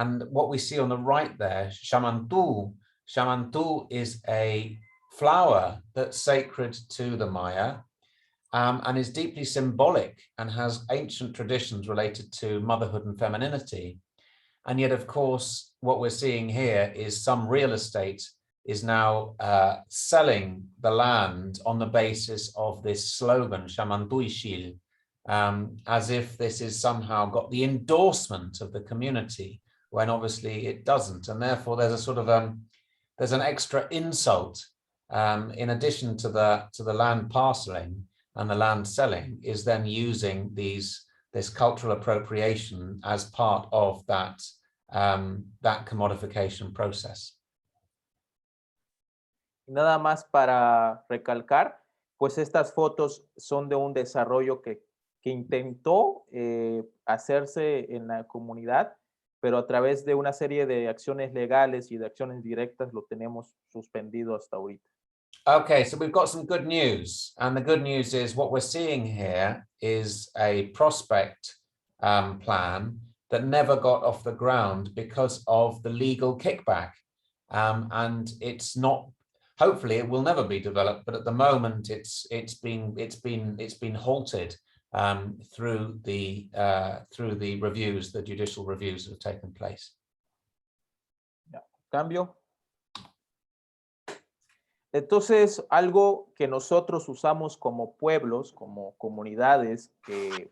[SPEAKER 2] And what we see on the right there, Shamantu. Shamantu is a flower that's sacred to the Maya, and is deeply symbolic and has ancient traditions related to motherhood and femininity. And yet, of course, what we're seeing here is some real estate is now selling the land on the basis of this slogan, Shamantu Ixil, as if this is somehow got the endorsement of the community, when obviously it doesn't. And therefore there's a sort of there's an extra insult in addition to the land parceling and the land selling, is then using this cultural appropriation as part of that commodification process.
[SPEAKER 3] Nada más para recalcar, pues estas fotos son de un desarrollo que intentó hacerse en la comunidad, pero a través de una serie de acciones legales y de acciones directas lo tenemos suspendido hasta ahorita.
[SPEAKER 2] Okay, so we've got some good news, and the good news is what we're seeing here is a prospect plan that never got off the ground because of the legal kickback, and it's not. Hopefully, it will never be developed, but at the moment, it's been halted through the reviews, the judicial reviews that have taken place.
[SPEAKER 3] Yeah. Cambio. Entonces, algo que nosotros usamos como pueblos, como comunidades,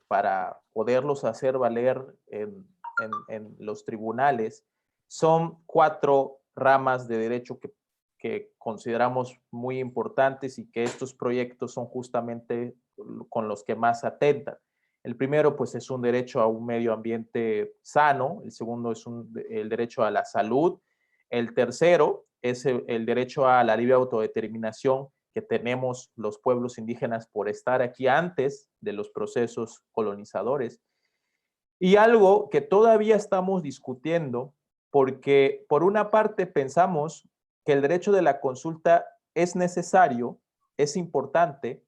[SPEAKER 3] para poderlos hacer valer en los tribunales, son 4 ramas de derecho que consideramos muy importantes y que estos proyectos son justamente con los que más atentan. El primero, pues, es un derecho a un medio ambiente sano. El segundo es el derecho a la salud. El tercero es el derecho a la libre autodeterminación que tenemos los pueblos indígenas por estar aquí antes de los procesos colonizadores. Y algo que todavía estamos discutiendo, porque por una parte pensamos que el derecho de la consulta es necesario, es importante,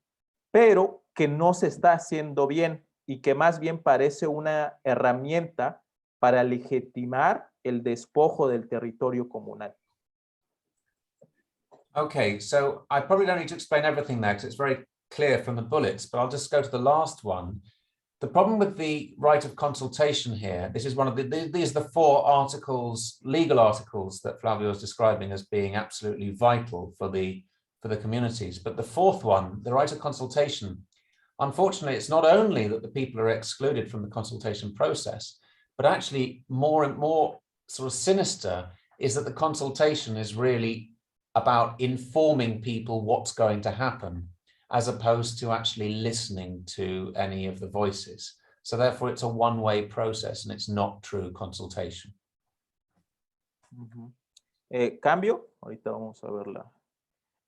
[SPEAKER 3] pero que no se está haciendo bien y que más bien parece una herramienta para legitimar el despojo del territorio comunal.
[SPEAKER 2] Okay, so I probably don't need to explain everything there because it's very clear from the bullets, but I'll just go to the last one. The problem with the right of consultation here, this is one of these are the 4 articles, legal articles that Flavio is describing as being absolutely vital for the communities. But the 4th one, the right of consultation, unfortunately, it's not only that the people are excluded from the consultation process, but actually more and more sort of sinister is that the consultation is really about informing people what's going to happen, as opposed to actually listening to any of the voices. So therefore it's a one-way process and it's not true consultation.
[SPEAKER 3] Cambio, ahorita vamos a verla.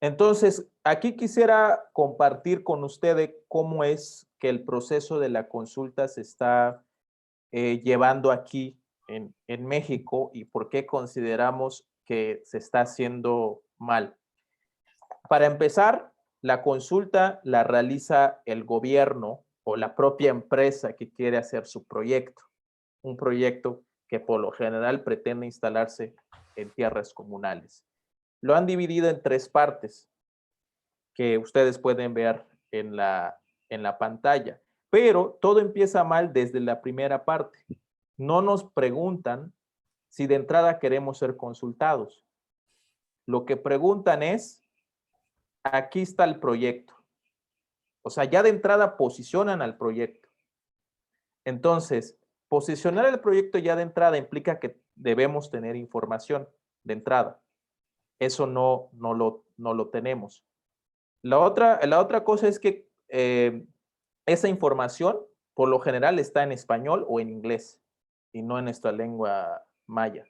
[SPEAKER 3] Entonces, aquí quisiera compartir con ustedes cómo es que el proceso de la consulta se está llevando aquí en México y por qué consideramos que se está haciendo mal. Para empezar, la consulta la realiza el gobierno o la propia empresa que quiere hacer su proyecto. Un proyecto que por lo general pretende instalarse en tierras comunales. Lo han dividido en 3 partes que ustedes pueden ver en la pantalla. Pero todo empieza mal desde la primera parte. No nos preguntan si de entrada queremos ser consultados. Lo que preguntan es, aquí está el proyecto. O sea, ya de entrada posicionan al proyecto. Entonces, posicionar el proyecto ya de entrada implica que debemos tener información de entrada. Eso no lo tenemos. La otra cosa es que esa información, por lo general, está en español o en inglés y no en nuestra lengua maya.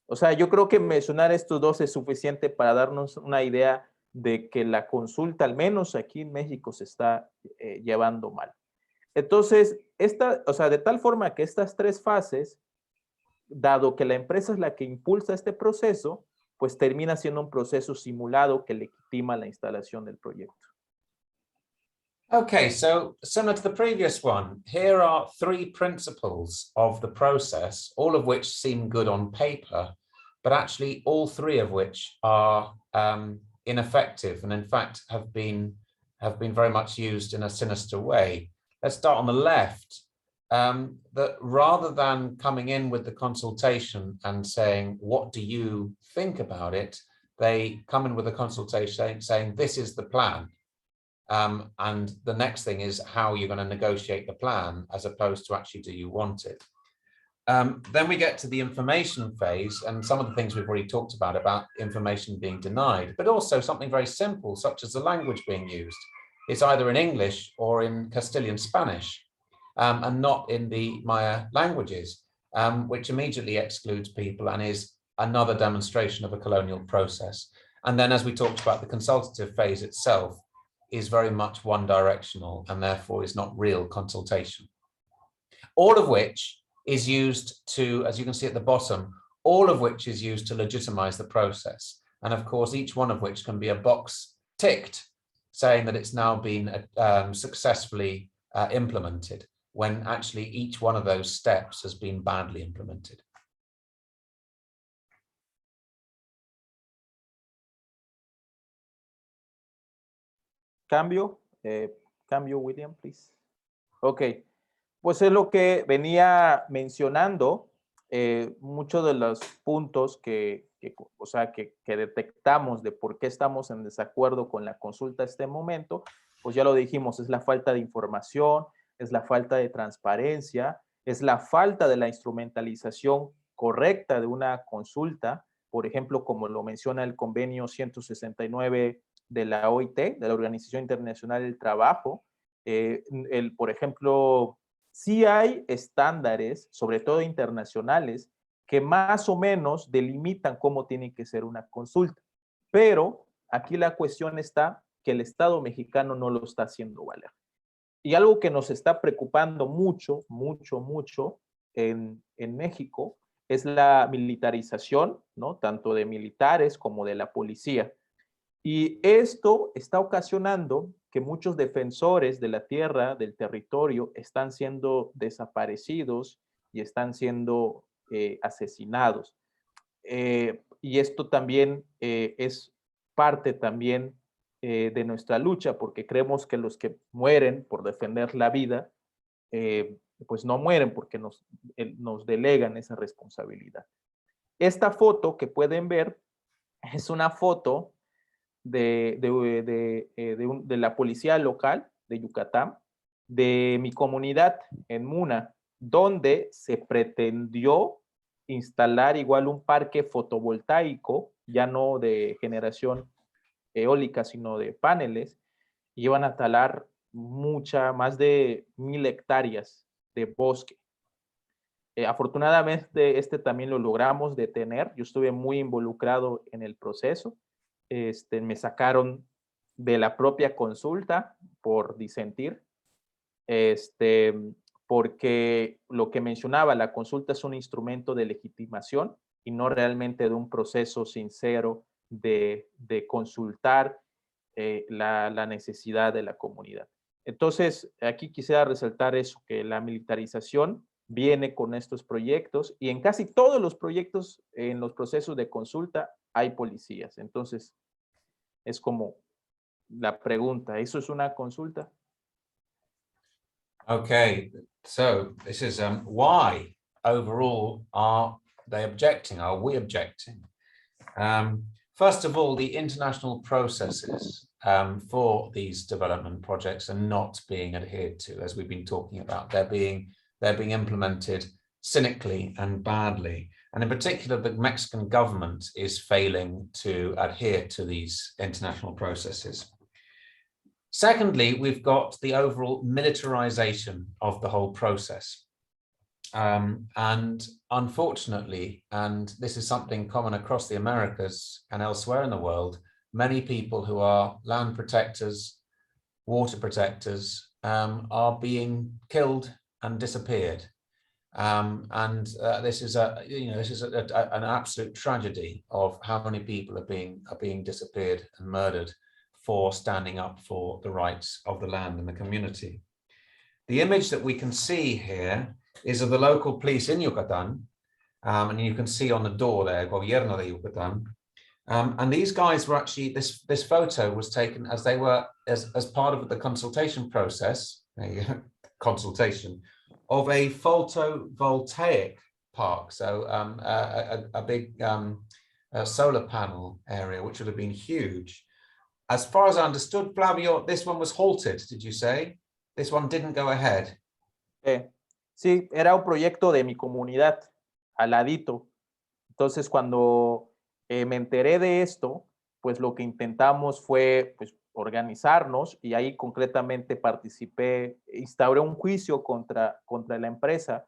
[SPEAKER 3] O sea, yo creo que mencionar estos 2 es suficiente para darnos una idea de que la consulta, al menos aquí en México, se está llevando mal. Entonces, de tal forma que estas 3 fases, dado que la empresa es la que impulsa este proceso, pues termina siendo un proceso simulado que legitima la instalación del proyecto.
[SPEAKER 2] Okay, so similar to the previous one, here are 3 principles of the process, all of which seem good on paper, but actually all 3 of which are ineffective and in fact have been very much used in a sinister way. Let's start on the left. That rather than coming in with the consultation and saying, what do you think about it? They come in with a consultation saying, this is the plan. And the next thing is how you're going to negotiate the plan, as opposed to actually, do you want it? Then we get to the information phase, and some of the things we've already talked about information being denied, but also something very simple, such as the language being used. It's either in English or in Castilian Spanish, and not in the Maya languages, which immediately excludes people and is another demonstration of a colonial process. And then, as we talked about, the consultative phase itself is very much one directional and therefore is not real consultation. All of which is used to, as you can see at the bottom, all of which is used to legitimize the process. And of course, each one of which can be a box ticked saying that it's now been successfully implemented, when actually each one of those steps has been badly implemented.
[SPEAKER 3] Cambio, cambio, William, please. Ok, pues es lo que venía mencionando, muchos de los puntos que detectamos de por qué estamos en desacuerdo con la consulta a este momento, pues ya lo dijimos, es la falta de información, es la falta de transparencia, es la falta de la instrumentalización correcta de una consulta, por ejemplo, como lo menciona el convenio 169 de la OIT, de la Organización Internacional del Trabajo. Por ejemplo, sí hay estándares, sobre todo internacionales, que más o menos delimitan cómo tiene que ser una consulta. Pero aquí la cuestión está que el Estado mexicano no lo está haciendo valer. Y algo que nos está preocupando mucho, mucho, mucho en México es la militarización, ¿no? Tanto de militares como de la policía. Y esto está ocasionando que muchos defensores de la tierra, del territorio, están siendo desaparecidos y están siendo asesinados. Y esto también es parte también de nuestra lucha, porque creemos que los que mueren por defender la vida, pues no mueren porque nos delegan esa responsabilidad. Esta foto que pueden ver es una foto de la policía local de Yucatán, de mi comunidad en Muna, donde se pretendió instalar igual un parque fotovoltaico, ya no de generación eólica, sino de paneles, y iban a talar más de 1000 hectáreas de bosque. Afortunadamente, también lo logramos detener. Yo estuve muy involucrado en el proceso. Me sacaron de la propia consulta por disentir, porque lo que mencionaba, la consulta es un instrumento de legitimación y no realmente de un proceso sincero de consultar la necesidad de la comunidad. Entonces, aquí quisiera resaltar eso, que la militarización viene con estos proyectos y en casi todos los proyectos, en los procesos de consulta, hay policías. Entonces, es como la pregunta, ¿eso es una consulta?
[SPEAKER 2] Okay, so this is why overall are they objecting? Are we objecting? First of all, the international processes for these development projects are not being adhered to, as we've been talking about. They're being implemented cynically and badly. And in particular, the Mexican government is failing to adhere to these international processes. Secondly, we've got the overall militarization of the whole process. And unfortunately, and this is something common across the Americas and elsewhere in the world, many people who are land protectors, water protectors, are being killed and disappeared. This is an absolute tragedy of how many people are being disappeared and murdered for standing up for the rights of the land and the community. The image that we can see here is of the local police in Yucatan, and you can see on the door there, Gobierno de Yucatan. And these guys were actually, this photo was taken as they were, as part of the consultation process, consultation, of a photovoltaic park. So a big solar panel area, which would have been huge. As far as I understood, Flavio, this one was halted, did you say? This one didn't go ahead.
[SPEAKER 3] Sí, era un proyecto de mi comunidad, al ladito. Entonces, cuando me enteré de esto, pues lo que intentamos fue pues, organizarnos y ahí concretamente participé, instauré un juicio contra la empresa,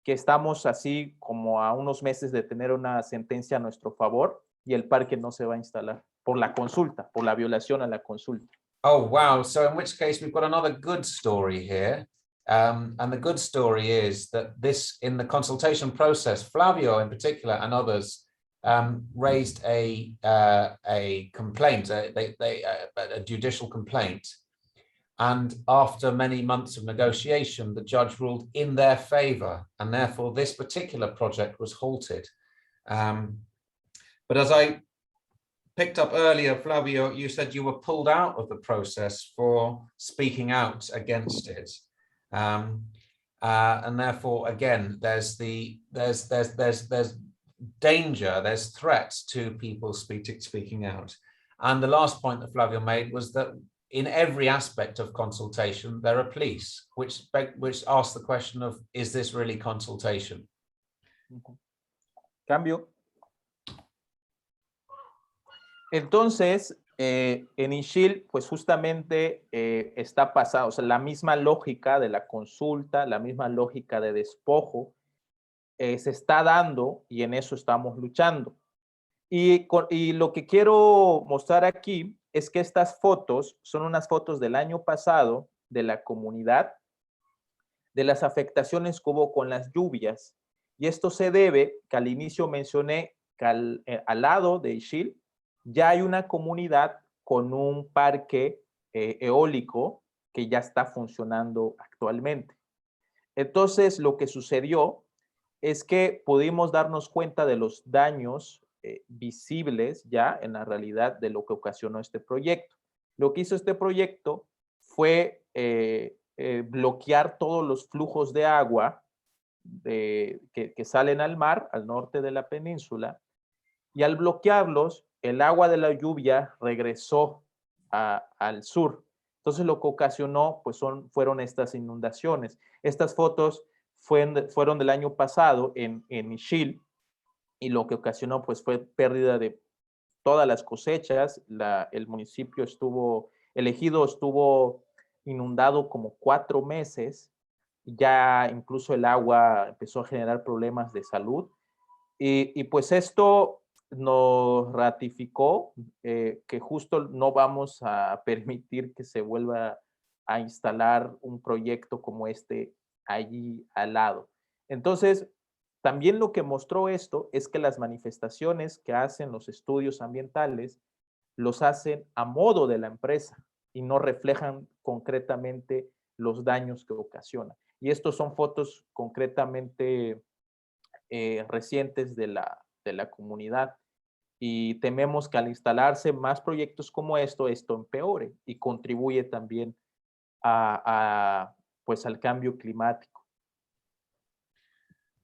[SPEAKER 3] que estamos así como a unos meses de tener una sentencia a nuestro favor y el parque no se va a instalar por la consulta, por la violación a la consulta.
[SPEAKER 2] Oh, wow. So in which case we've got another good story here. And the good story is that this, in the consultation process, Flavio in particular and others raised a complaint, a judicial complaint. And after many months of negotiation, the judge ruled in their favor, and therefore this particular project was halted. But as I picked up earlier, Flavio, you said you were pulled out of the process for speaking out against it. And therefore, again, there's danger, there's threats to people speaking out. And the last point that Flavio made was that in every aspect of consultation, there are police, which asks the question of, is this really consultation?
[SPEAKER 3] Cambio. Entonces, en Ixil, pues justamente está pasado, o sea, la misma lógica de la consulta, la misma lógica de despojo, se está dando y en eso estamos luchando. Y lo que quiero mostrar aquí es que estas fotos son unas fotos del año pasado de la comunidad, de las afectaciones que hubo con las lluvias. Y esto se debe, que al inicio mencioné, que al lado de Ixil ya hay una comunidad con un parque eólico que ya está funcionando actualmente. Entonces, lo que sucedió es que pudimos darnos cuenta de los daños visibles ya en la realidad de lo que ocasionó este proyecto. Lo que hizo este proyecto fue bloquear todos los flujos de agua que salen al mar, al norte de la península, y al bloquearlos, el agua de la lluvia regresó al sur. Entonces lo que ocasionó pues fueron estas inundaciones. Estas fotos fueron del año pasado en Ixil, y lo que ocasionó pues fue pérdida de todas las cosechas. El municipio el ejido estuvo inundado como 4 meses, ya incluso el agua empezó a generar problemas de salud, y pues esto nos ratificó que justo no vamos a permitir que se vuelva a instalar un proyecto como este allí al lado. Entonces, también lo que mostró esto es que las manifestaciones que hacen los estudios ambientales los hacen a modo de la empresa y no reflejan concretamente los daños que ocasionan. Y estos son fotos concretamente recientes de la comunidad, y tememos que al instalarse más proyectos como esto empeore y contribuye también pues al cambio climático.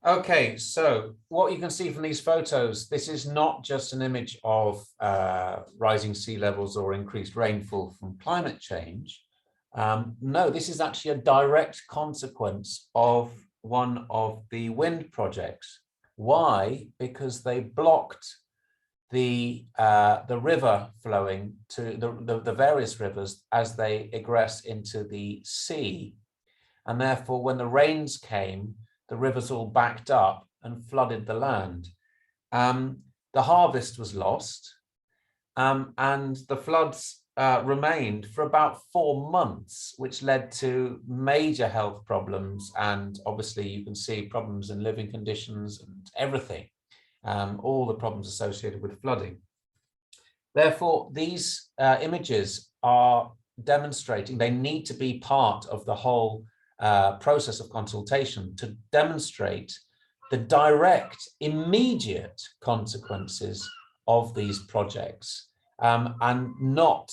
[SPEAKER 2] Okay, so what you can see from these photos, this is not just an image of rising sea levels or increased rainfall from climate change. No, this is actually a direct consequence of one of the wind projects. Why? Because they blocked the river flowing to the various rivers as they egress into the sea. And therefore, when the rains came, the rivers all backed up and flooded the land. The harvest was lost, and the floods remained for about 4 months, which led to major health problems. And obviously you can see problems in living conditions and everything, all the problems associated with flooding. Therefore, these images are demonstrating, they need to be part of the whole process of consultation to demonstrate the direct, immediate consequences of these projects, and not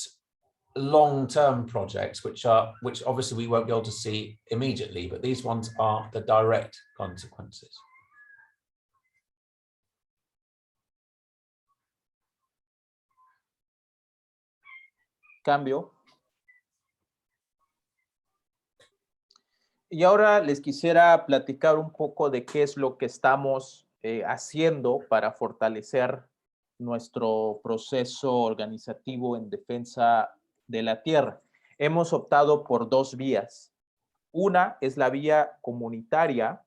[SPEAKER 2] long-term projects, which obviously we won't be able to see immediately, but these ones are the direct consequences.
[SPEAKER 3] Cambio. Y ahora les quisiera platicar un poco de qué es lo que estamos haciendo para fortalecer nuestro proceso organizativo en defensa de la tierra. Hemos optado por dos vías. Una es la vía comunitaria,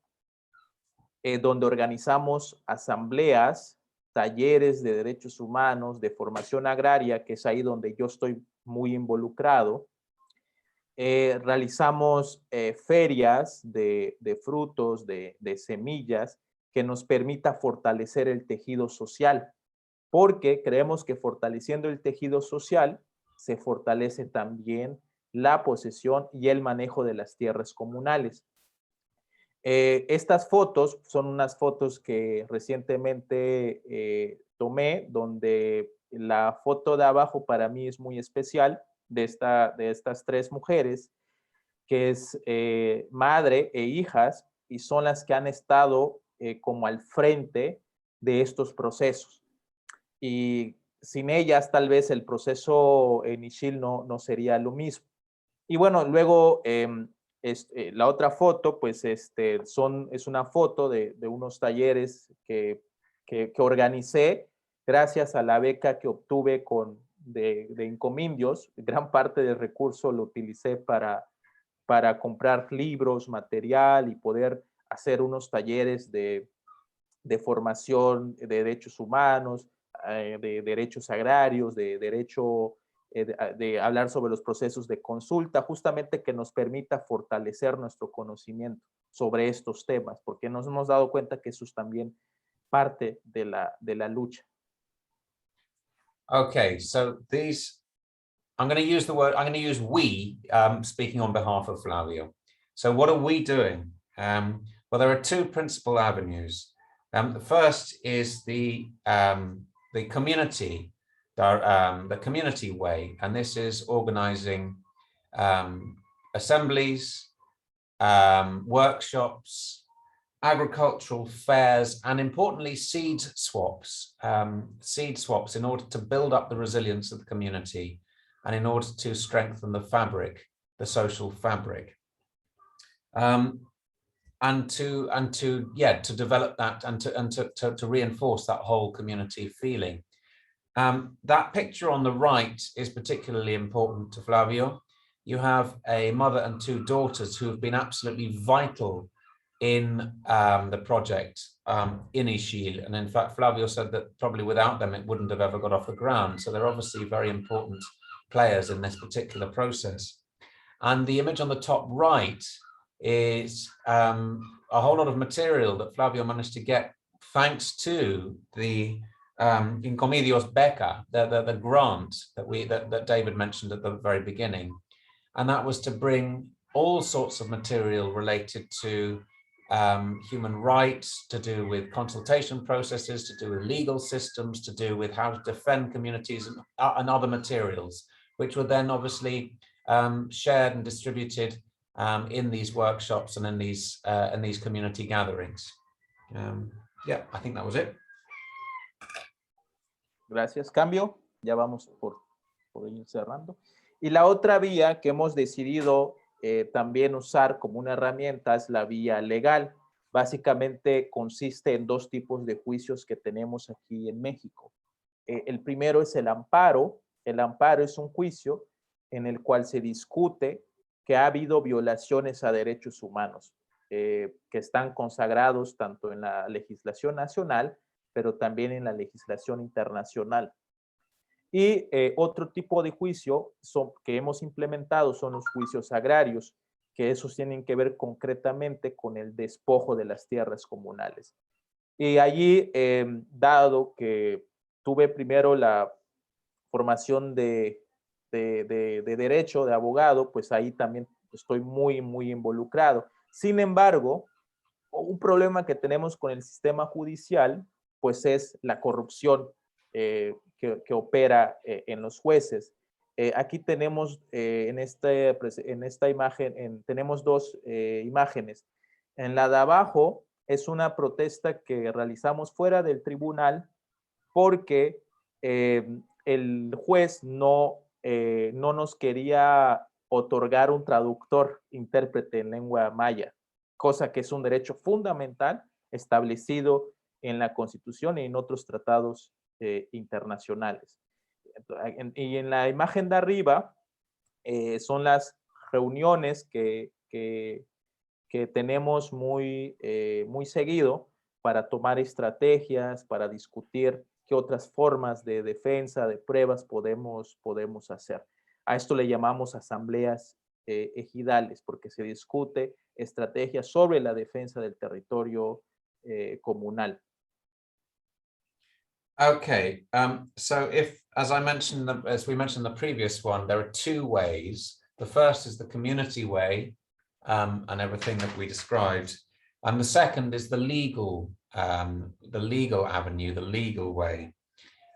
[SPEAKER 3] donde organizamos asambleas, talleres de derechos humanos, de formación agraria, que es ahí donde yo estoy muy involucrado. Realizamos ferias de frutos, de semillas, que nos permita fortalecer el tejido social, porque creemos que fortaleciendo el tejido social se fortalece también la posesión y el manejo de las tierras comunales. Estas fotos son unas fotos que recientemente tomé, donde la foto de abajo para mí es muy especial, de estas tres mujeres, que es madre e hijas, y son las que han estado como al frente de estos procesos. Y sin ellas tal vez el proceso en Ixil no sería lo mismo. Y bueno, luego la otra foto pues es una foto de unos talleres que organicé gracias a la beca que obtuve de Incomindios. Gran parte del recurso lo utilicé para comprar libros, material y poder hacer unos talleres de formación de derechos humanos, de derechos agrarios, de derecho, de hablar sobre los procesos de consulta, justamente que nos permita fortalecer nuestro conocimiento sobre estos temas, porque nos hemos dado cuenta que eso es también parte de la lucha.
[SPEAKER 2] Okay, so these, I'm going to use the word, I'm going to use we, speaking on behalf of Flavio. So what are we doing? Well, there are two principal avenues. The first is the community way, and this is organizing assemblies, workshops, agricultural fairs, and importantly, seed swaps in order to build up the resilience of the community and in order to strengthen the fabric, the social fabric. And to develop that and to reinforce that whole community feeling. That picture on the right is particularly important to Flavio. You have a mother and two daughters who have been absolutely vital in the project in Ixil. And in fact, Flavio said that probably without them, it wouldn't have ever got off the ground. So they're obviously very important players in this particular process. And the image on the top right is a whole lot of material that Flavio managed to get thanks to the Incomindios Beca, the grant that David mentioned at the very beginning. And that was to bring all sorts of material related to human rights, to do with consultation processes, to do with legal systems, to do with how to defend communities and other materials, which were then obviously shared and distributed in these workshops and in these community gatherings. Yeah, I think that was it.
[SPEAKER 3] Gracias. Cambio. Ya vamos por ir cerrando. Y la otra vía que hemos decidido también usar como una herramienta es la vía legal. Básicamente consiste en dos tipos de juicios que tenemos aquí en México. El primero es el amparo. El amparo es un juicio en el cual se discute que ha habido violaciones a derechos humanos que están consagrados tanto en la legislación nacional, pero también en la legislación internacional. Y otro tipo de juicio que hemos implementado son los juicios agrarios, que esos tienen que ver concretamente con el despojo de las tierras comunales. Y allí, dado que tuve primero la formación de derecho, de abogado, pues ahí también estoy muy involucrado. Sin embargo, un problema que tenemos con el sistema judicial, pues es la corrupción que opera en los jueces. Aquí tenemos en esta imagen, tenemos dos imágenes. En la de abajo es una protesta que realizamos fuera del tribunal porque el juez no nos quería otorgar un traductor, intérprete en lengua maya, cosa que es un derecho fundamental establecido en la Constitución y en otros tratados internacionales. Y en la imagen de arriba son las reuniones que tenemos muy seguido para tomar estrategias, para discutir qué otras formas de defensa, de pruebas podemos hacer. A esto le llamamos asambleas ejidales, porque se discute estrategias sobre la defensa del territorio comunal.
[SPEAKER 2] Okay, so as we mentioned in the previous one, there are two ways. The first is the community way, and everything that we described, and the second is the legal avenue, the legal way.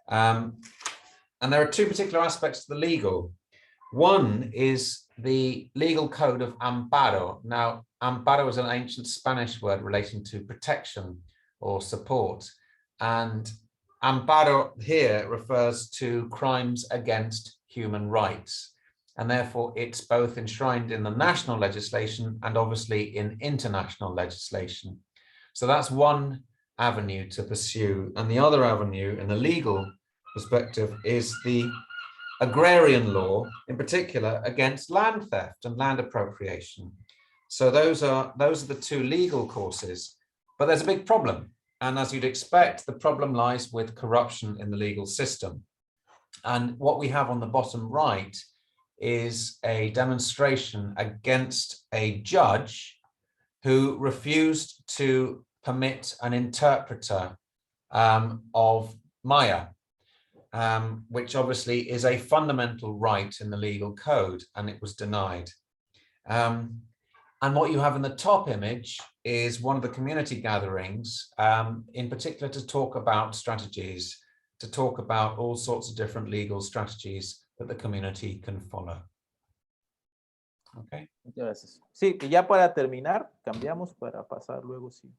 [SPEAKER 2] And there are two particular aspects to the legal. One is the legal code of amparo. Now, amparo is an ancient Spanish word relating to protection or support, and amparo here refers to crimes against human rights, and therefore it's both enshrined in the national legislation and obviously in international legislation. So that's one avenue to pursue, and the other avenue in the legal perspective is the agrarian law, in particular against land theft and land appropriation. So those are the two legal courses, but there's a big problem. And as you'd expect, the problem lies with corruption in the legal system. And what we have on the bottom right is a demonstration against a judge who refused to permit an interpreter of Maya, which obviously is a fundamental right in the legal code, and it was denied. And what you have in the top image is one of the community gatherings, in particular to talk about strategies, to talk about all sorts of different legal strategies that the community can follow. Okay.
[SPEAKER 3] Muchas gracias. Sí, y ya para terminar, cambiamos para pasar luego, sí.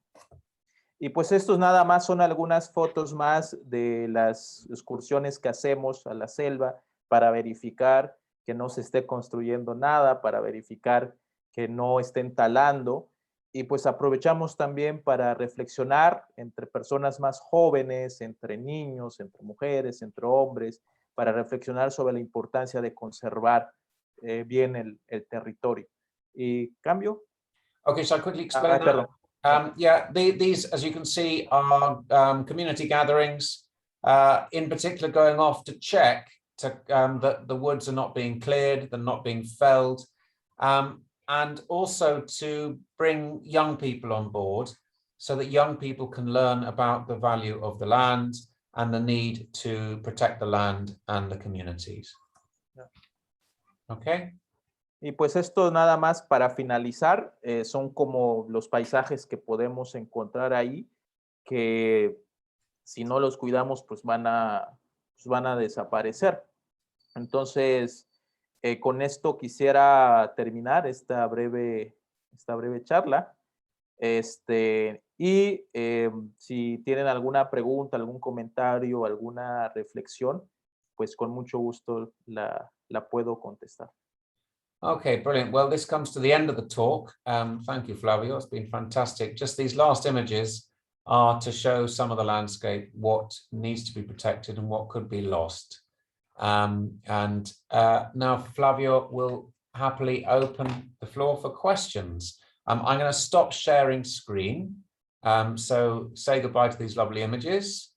[SPEAKER 3] Y pues estos nada más son algunas fotos más de las excursiones que hacemos a la selva para verificar que no se esté construyendo nada, para verificar que no estén talando, y pues aprovechamos también para reflexionar entre personas más jóvenes, entre niños, entre mujeres, entre hombres, para reflexionar sobre la importancia de conservar bien el territorio. Y cambio.
[SPEAKER 2] Okay, so I quickly explain that. Yeah, these, as you can see, are community gatherings, in particular going off to check that the woods are not being cleared, they're not being felled, and also to bring young people on board so that young people can learn about the value of the land and the need to protect the land and the communities. Okay.
[SPEAKER 3] Y pues esto nada más para finalizar, son como los paisajes que podemos encontrar ahí, que si no los cuidamos pues van a desaparecer. Entonces, con esto quisiera terminar esta breve charla. Y si tienen alguna pregunta, algún comentario, alguna reflexión, pues con mucho gusto la puedo contestar.
[SPEAKER 2] Okay, brilliant. Well, this comes to the end of the talk. Thank you, Flavio. It's been fantastic. Just these last images are to show some of the landscape, what needs to be protected and what could be lost. Now Flavio will happily open the floor for questions. I'm going to stop sharing screen. So say goodbye to these lovely images.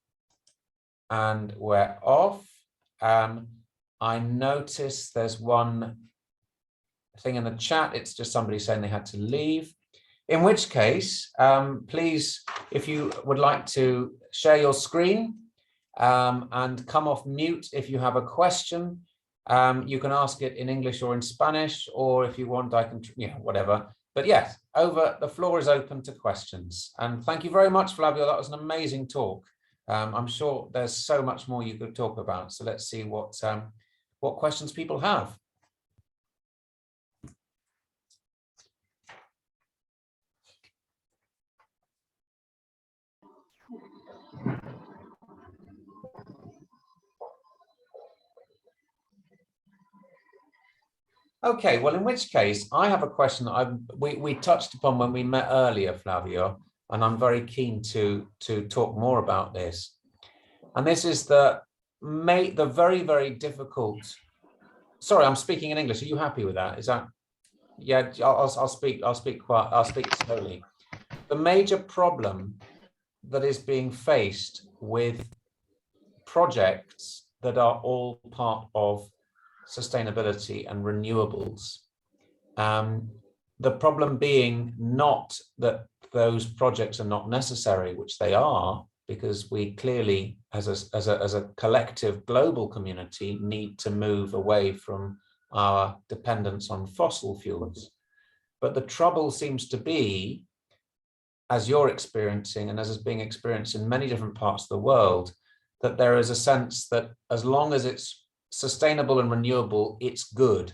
[SPEAKER 2] And we're off. I notice there's one thing in the chat. It's just somebody saying they had to leave. In which case, please, if you would like to share your screen, and come off mute if you have a question. You can ask it in English or in Spanish, or if you want, I can, whatever. But yes, the floor is open to questions. And thank you very much, Flavio. That was an amazing talk. I'm sure there's so much more you could talk about. So let's see what questions people have. Okay, well, in which case, I have a question that we touched upon when we met earlier, Flavio, and I'm very keen to talk more about this. And this is the very, very difficult. Sorry, I'm speaking in English. Are you happy with that? Is that? Yeah, I'll speak slowly. The major problem that is being faced with projects that are all part of sustainability and renewables. The problem being not that those projects are not necessary, which they are, because we clearly, as a collective global community, need to move away from our dependence on fossil fuels. But the trouble seems to be, as you're experiencing and as is being experienced in many different parts of the world, that there is a sense that as long as it's sustainable and renewable, it's good.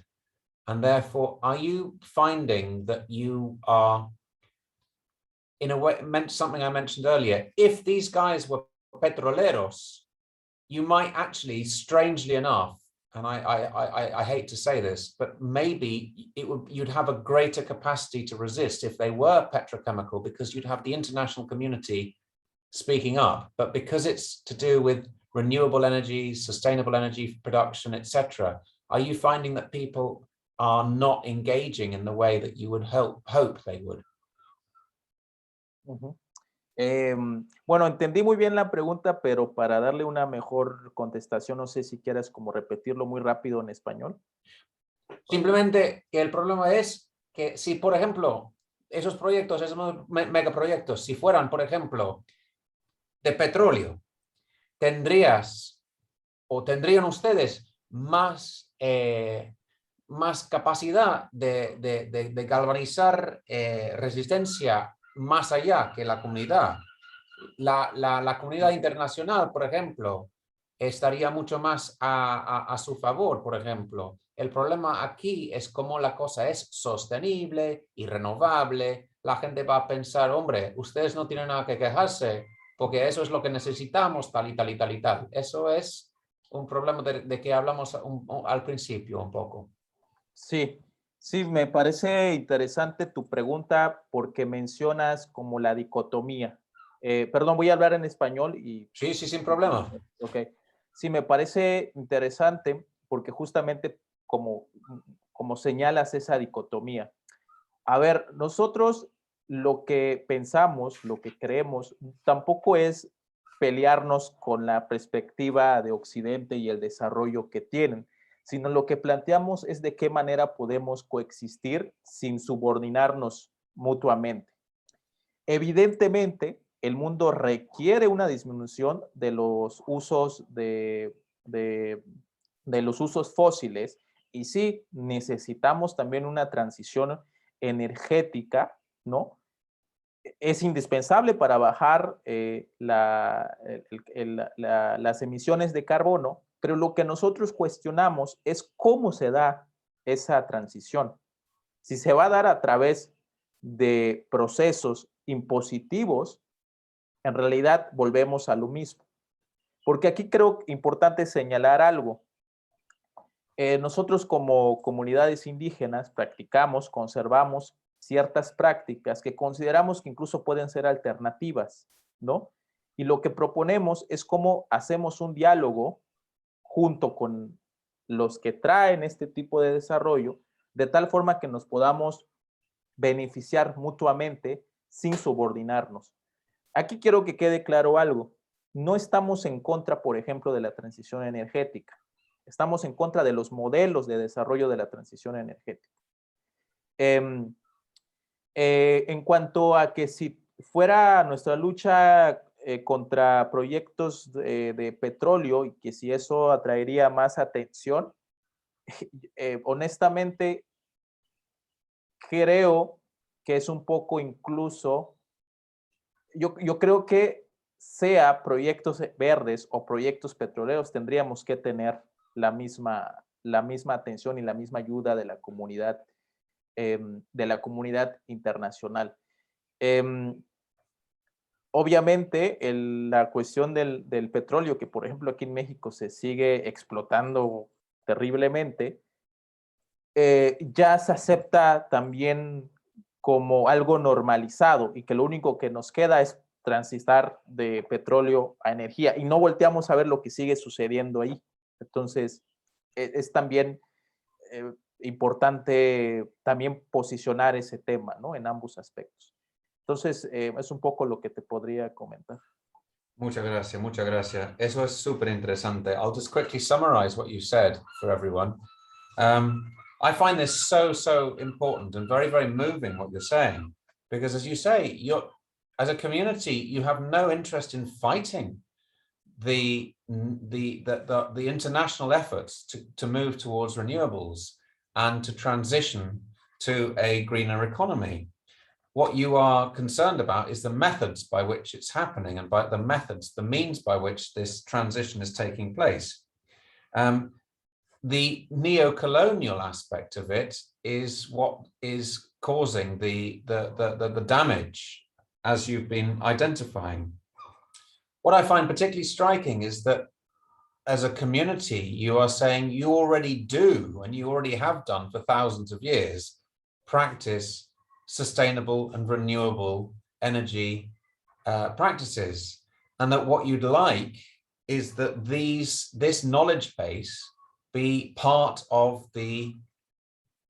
[SPEAKER 2] And therefore, are you finding that you are, in a way, something I mentioned earlier, if these guys were petroleros, you might actually, strangely enough, and I hate to say this, but maybe you'd have a greater capacity to resist if they were petrochemical, because you'd have the international community speaking up. But because it's to do with renewable energy, sustainable energy production, etc., are you finding that people are not engaging in the way that you would hope they would?
[SPEAKER 3] Bueno, entendí muy bien la pregunta, pero para darle una mejor contestación, no sé si quieras como repetirlo muy rápido en español.
[SPEAKER 2] Simplemente que el problema es que si, por ejemplo, esos proyectos, esos megaproyectos, si fueran, por ejemplo, de petróleo, tendrían ustedes más capacidad de galvanizar resistencia más allá que la comunidad. La comunidad internacional, por ejemplo, estaría mucho más a su favor, por ejemplo. El problema aquí es cómo la cosa es sostenible y renovable. La gente va a pensar, hombre, ustedes no tienen nada que quejarse, porque eso es lo que necesitamos, tal y tal y tal y tal. Eso es un problema de que hablamos al principio un poco.
[SPEAKER 3] Sí, sí, me parece interesante tu pregunta porque mencionas como la dicotomía. Perdón, voy a hablar en español y...
[SPEAKER 2] Sí, sin problema.
[SPEAKER 3] Ok. Sí, me parece interesante porque justamente como señalas esa dicotomía. A ver, nosotros lo que pensamos, lo que creemos, tampoco es pelearnos con la perspectiva de Occidente y el desarrollo que tienen, sino lo que planteamos es de qué manera podemos coexistir sin subordinarnos mutuamente. Evidentemente, el mundo requiere una disminución de los usos de los usos fósiles y sí necesitamos también una transición energética, ¿no? Es indispensable para bajar las emisiones de carbono, pero lo que nosotros cuestionamos es cómo se da esa transición. Si se va a dar a través de procesos impositivos, en realidad volvemos a lo mismo. Porque aquí creo importante señalar algo. Nosotros como comunidades indígenas practicamos, conservamos ciertas prácticas que consideramos que incluso pueden ser alternativas, ¿no? Y lo que proponemos es cómo hacemos un diálogo junto con los que traen este tipo de desarrollo, de tal forma que nos podamos beneficiar mutuamente sin subordinarnos. Aquí quiero que quede claro algo. No estamos en contra, por ejemplo, de la transición energética. Estamos en contra de los modelos de desarrollo de la transición energética. En cuanto a que si fuera nuestra lucha contra proyectos de petróleo y que si eso atraería más atención, honestamente creo que es un poco incluso, yo creo que sea proyectos verdes o proyectos petroleros, tendríamos que tener la misma atención y la misma ayuda de la comunidad internacional. Obviamente, la cuestión del petróleo, que por ejemplo aquí en México se sigue explotando terriblemente, ya se acepta también como algo normalizado y que lo único que nos queda es transitar de petróleo a energía y no volteamos a ver lo que sigue sucediendo ahí. Entonces, es también importante también posicionar ese tema, ¿no? En ambos aspectos. Entonces, es un poco lo que te podría comentar.
[SPEAKER 2] Muchas gracias, muchas gracias. Eso es súper interesante. I'll just quickly summarize what you said for everyone. I find this so important and very moving what you're saying, because as you say, as a community, you have no interest in fighting the international efforts to move towards renewables and to transition to a greener economy. What you are concerned about is the methods by which it's happening and by the means by which this transition is taking place. The neo-colonial aspect of it is what is causing the damage, as you've been identifying. What I find particularly striking is that as a community, you are saying you already do, and you already have done for thousands of years, practice sustainable and renewable energy practices. And that what you'd like is that this knowledge base be part of the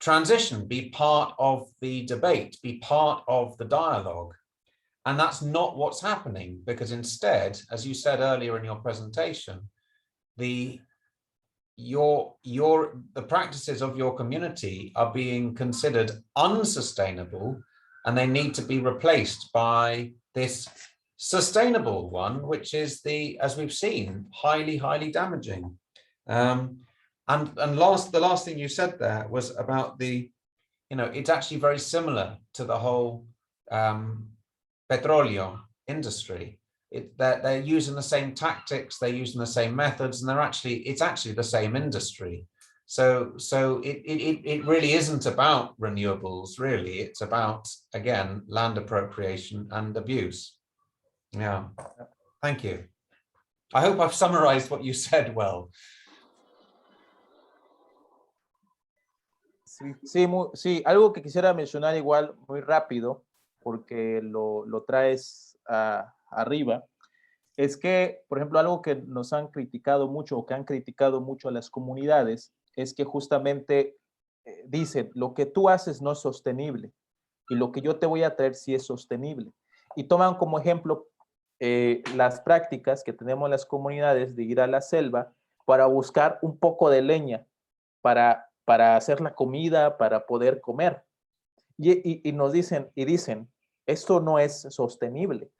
[SPEAKER 2] transition, be part of the debate, be part of the dialogue. And that's not what's happening, because instead, as you said earlier in your presentation, the practices of your community are being considered unsustainable, and they need to be replaced by this sustainable one, which is as we've seen, highly damaging. And the last thing you said there was about it's actually very similar to the whole petróleo industry. They're using the same tactics, they're using the same methods, and it's actually the same industry. So it really isn't about renewables, really. It's about, again, land appropriation and abuse. Yeah, thank you. I hope I've summarized what you said well.
[SPEAKER 3] Sí, algo que quisiera mencionar igual muy rápido, porque lo traes arriba, es que, por ejemplo, algo que nos han criticado mucho o que han criticado mucho a las comunidades es que justamente dicen, lo que tú haces no es sostenible y lo que yo te voy a traer sí es sostenible. Y toman como ejemplo las prácticas que tenemos las comunidades de ir a la selva para buscar un poco de leña para hacer la comida, para poder comer. Y nos dicen, esto no es sostenible.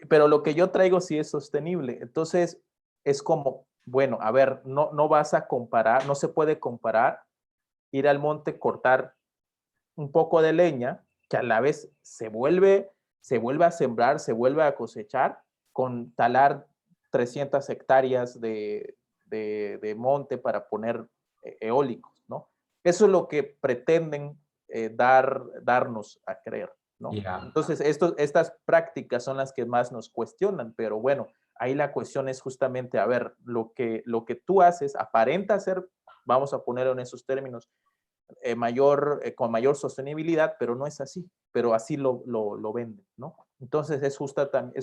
[SPEAKER 3] Pero lo que yo traigo sí es sostenible. Entonces, es como, bueno, a ver, no vas a comparar, no se puede comparar ir al monte, cortar un poco de leña, que a la vez se vuelve a sembrar, se vuelve a cosechar, con talar 300 hectáreas de monte para poner eólicos, ¿no? Eso es lo que pretenden darnos a creer, ¿no? Yeah. Entonces, estas prácticas son las que más nos cuestionan, pero bueno, ahí la cuestión es justamente, a ver, lo que tú haces aparenta ser, vamos a ponerlo en esos términos, con mayor sostenibilidad, pero no es así, pero así lo venden, ¿no? Entonces, es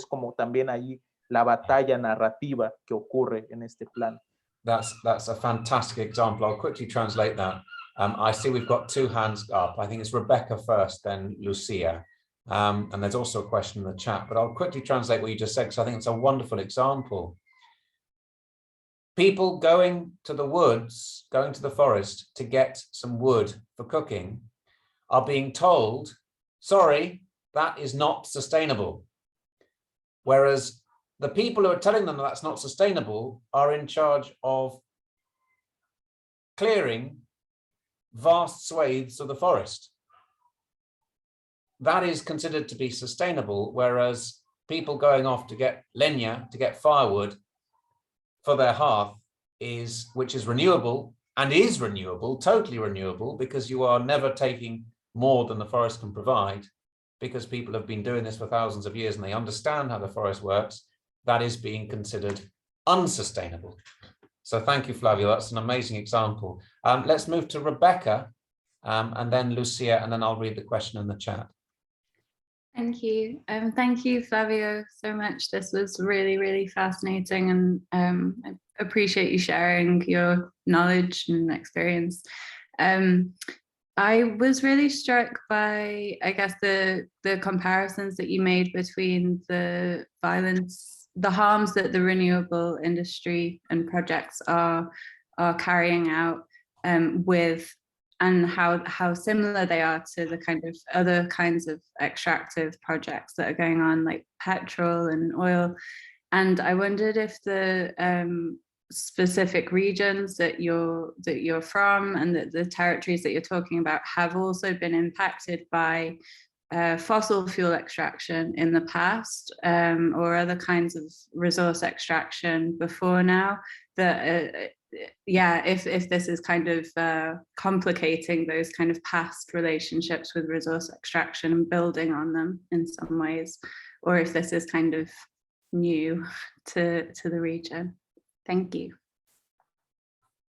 [SPEAKER 3] como también ahí la batalla narrativa que ocurre en este plan.
[SPEAKER 2] That's a fantastic example. I'll quickly translate that. I see we've got two hands up. I think it's Rebecca first, then Lucia. And there's also a question in the chat, but I'll quickly translate what you just said, because I think it's a wonderful example. People going to the woods, going to the forest to get some wood for cooking are being told, sorry, that is not sustainable. Whereas the people who are telling them that that's not sustainable are in charge of clearing vast swathes of the forest. That is considered to be sustainable, whereas people going off to get leña, to get firewood for their hearth, which is renewable and is renewable, totally renewable, because you are never taking more than the forest can provide, because people have been doing this for thousands of years and they understand how the forest works. That is being considered unsustainable. So thank you, Flavio. That's an amazing example. Let's move to Rebecca, and then Lucia, and then I'll read the question in the chat.
[SPEAKER 4] Thank you. Thank you, Flavio, so much. This was really, really fascinating, and I appreciate you sharing your knowledge and experience. I was really struck by, I guess, the comparisons that you made between the violence, the harms that the renewable industry and projects are carrying out with, and how similar they are to the kind of other kinds of extractive projects that are going on, like petrol and oil. And I wondered if the specific regions that you're from and the territories that you're talking about have also been impacted by fossil fuel extraction in the past, or other kinds of resource extraction before now, that yeah, if this is kind of complicating those kind of past relationships with resource extraction and building on them in some ways, or if this is kind of new to the region. Thank you.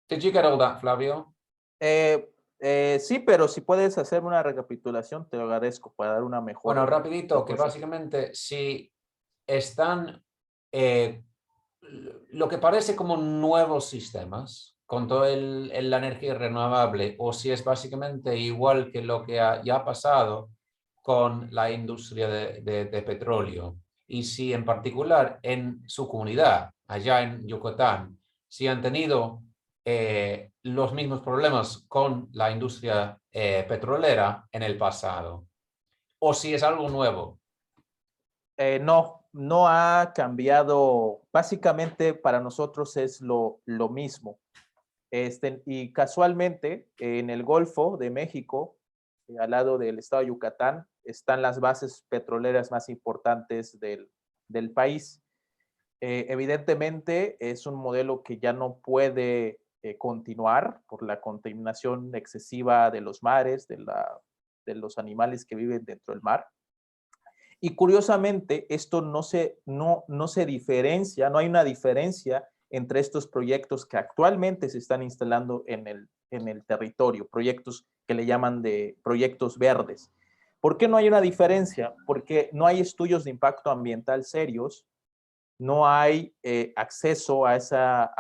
[SPEAKER 2] Did you get all that, Flavio?
[SPEAKER 3] Sí, pero si puedes hacerme una recapitulación, te lo agradezco para dar una mejor.
[SPEAKER 2] Bueno, rapidito, que básicamente si están lo que parece como nuevos sistemas con toda la energía renovable, o si es básicamente igual que lo que ya ha pasado con la industria de petróleo, y si en particular en su comunidad, allá en Yucatán, si han tenido los mismos problemas con la industria petrolera en el pasado, o si es algo nuevo.
[SPEAKER 3] No ha cambiado. Básicamente para nosotros es lo mismo. Y casualmente en el Golfo de México, al lado del estado de Yucatán, están las bases petroleras más importantes del país. Evidentemente es un modelo que ya no puede continuar por la contaminación excesiva de los mares, de los animales que viven dentro del mar. Y curiosamente, esto no se diferencia, no hay una diferencia entre estos proyectos que actualmente se están instalando en el territorio, proyectos que le llaman de proyectos verdes. ¿Por qué no hay una diferencia? Porque no hay estudios de impacto ambiental serios, no hay acceso a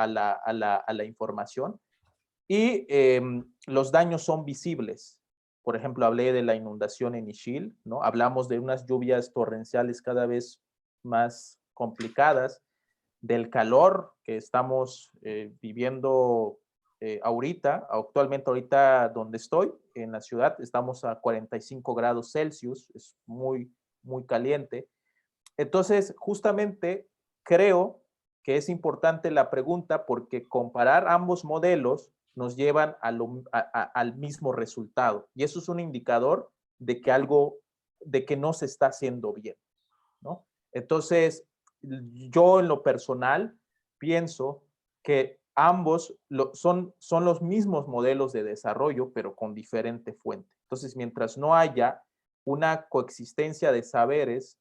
[SPEAKER 3] la información, y los daños son visibles. Por ejemplo, hablé de la inundación en Ixil, ¿no? Hablamos de unas lluvias torrenciales cada vez más complicadas, del calor que estamos viviendo actualmente ahorita donde estoy, en la ciudad, estamos a 45 grados Celsius, es muy, muy caliente. Entonces, justamente creo que es importante la pregunta, porque comparar ambos modelos nos llevan al mismo resultado. Y eso es un indicador de que no se está haciendo bien, ¿no? Entonces, yo en lo personal pienso que ambos son los mismos modelos de desarrollo, pero con diferente fuente. Entonces, mientras no haya una coexistencia de saberes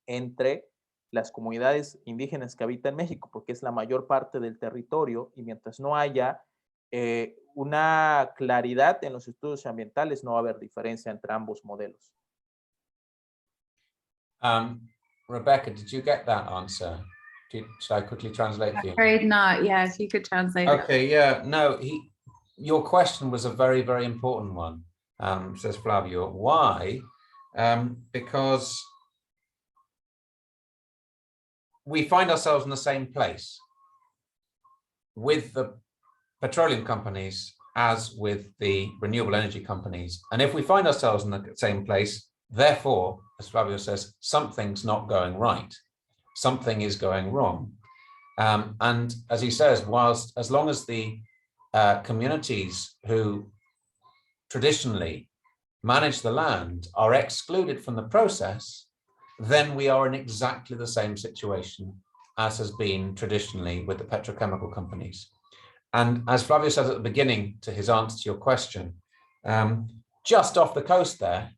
[SPEAKER 3] entre las comunidades indígenas que habitan México, porque es la mayor parte del territorio, y mientras no haya una claridad en los estudios ambientales, no va a haber diferencia entre ambos modelos.
[SPEAKER 2] Rebecca, did you get that answer? Should I quickly translate for you?
[SPEAKER 4] I'm afraid not. Yeah, if you could translate.
[SPEAKER 2] Okay, yeah, no, your question was a very, very important one, says Flavio. Why? Because we find ourselves in the same place with the petroleum companies as with the renewable energy companies. And if we find ourselves in the same place, therefore, as Flavio says, something's not going right. Something is going wrong. And as he says, as long as the communities who traditionally manage the land are excluded from the process, then we are in exactly the same situation as has been traditionally with the petrochemical companies. And as Flavio said at the beginning to his answer to your question, just off the coast there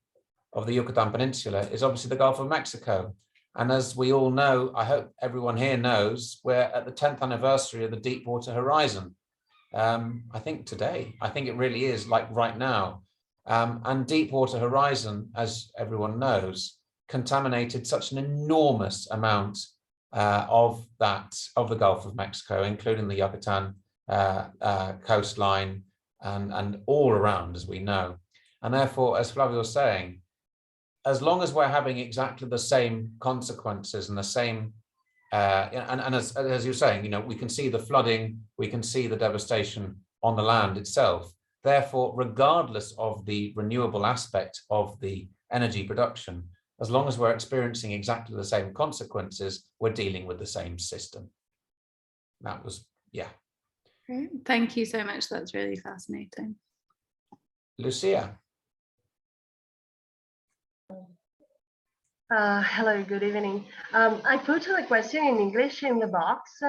[SPEAKER 2] of the Yucatan Peninsula is obviously the Gulf of Mexico. And as we all know, I hope everyone here knows, we're at the 10th anniversary of the Deepwater Horizon. I think today, I think it really is like right now. And Deepwater Horizon, as everyone knows, contaminated such an enormous amount of the Gulf of Mexico, including the Yucatan coastline and all around, as we know. And therefore, as Flavio was saying, as long as we're having exactly the same consequences and the same, and as you're saying, you know, we can see the flooding, we can see the devastation on the land itself. Therefore, regardless of the renewable aspect of the energy production, as long as we're experiencing exactly the same consequences, we're dealing with the same system. That was, yeah.
[SPEAKER 4] Great. Thank you so much. That's really fascinating.
[SPEAKER 2] Lucia.
[SPEAKER 5] Hello, good evening. I put the question in English in the box,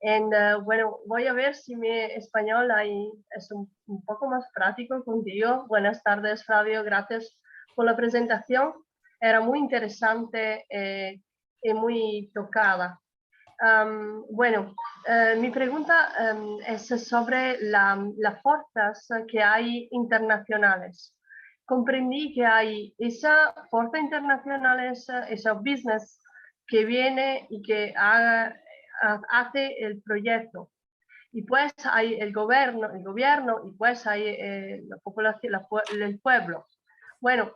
[SPEAKER 5] and bueno, voy a ver si mi español ahí es un poco más práctico contigo. Buenas tardes, Flavio, gracias por la presentación. Era muy interesante y muy tocada. Bueno, mi pregunta es sobre las fuerzas que hay internacionales. Comprendí que hay esa fuerza internacional, esa business que viene y que hace el proyecto. Y pues hay el gobierno y pues hay la población, el pueblo. Bueno,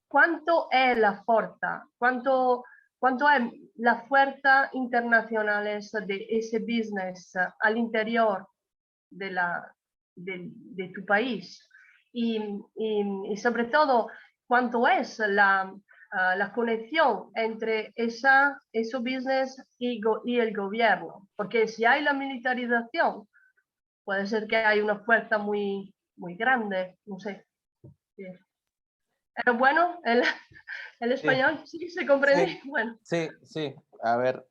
[SPEAKER 5] ¿cuánto es la fuerza? ¿Cuánto es la fuerza internacional de ese business al interior de tu país? Y sobre todo, ¿cuánto es la conexión entre ese business y el gobierno? Porque si hay la militarización, puede ser que hay una fuerza muy, muy grande, no sé. Pero bueno, el español sí se comprende.
[SPEAKER 3] Sí,
[SPEAKER 5] bueno.
[SPEAKER 3] sí. A ver,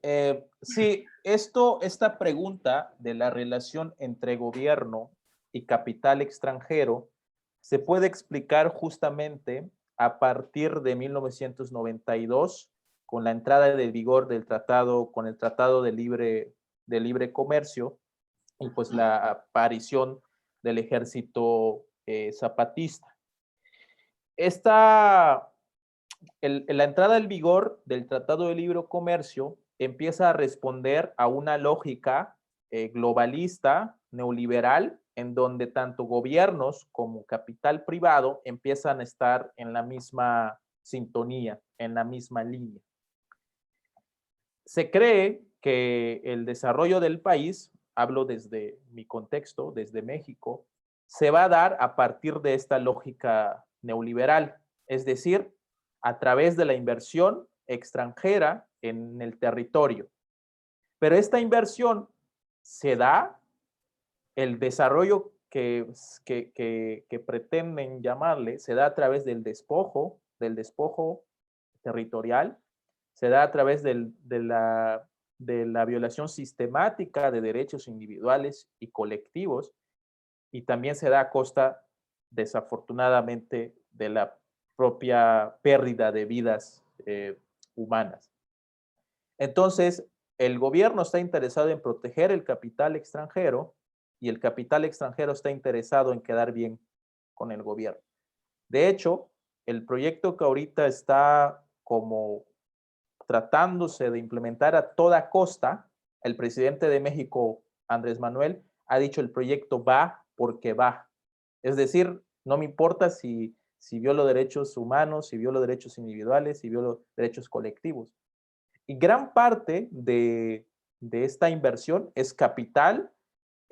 [SPEAKER 3] sí, esta pregunta de la relación entre gobierno y capital extranjero se puede explicar justamente a partir de 1992 con la entrada de vigor del tratado, con el Tratado de Libre Comercio y pues la aparición del ejército zapatista. La entrada en vigor del Tratado de Libre Comercio empieza a responder a una lógica globalista, neoliberal, en donde tanto gobiernos como capital privado empiezan a estar en la misma sintonía, en la misma línea. Se cree que el desarrollo del país, hablo desde mi contexto, desde México, se va a dar a partir de esta lógica neoliberal, es decir, a través de la inversión extranjera en el territorio. Pero esta inversión se da, el desarrollo que pretenden llamarle, se da a través del despojo territorial, se da a través de la violación sistemática de derechos individuales y colectivos, y también se da a costa, desafortunadamente, de la propia pérdida de vidas humanas. Entonces, el gobierno está interesado en proteger el capital extranjero y el capital extranjero está interesado en quedar bien con el gobierno. De hecho, el proyecto que ahorita está como tratándose de implementar a toda costa, el presidente de México, Andrés Manuel, ha dicho el proyecto va porque va. Es decir, no me importa si violo derechos humanos, si violo derechos individuales, si violo derechos colectivos. Y gran parte de esta inversión es capital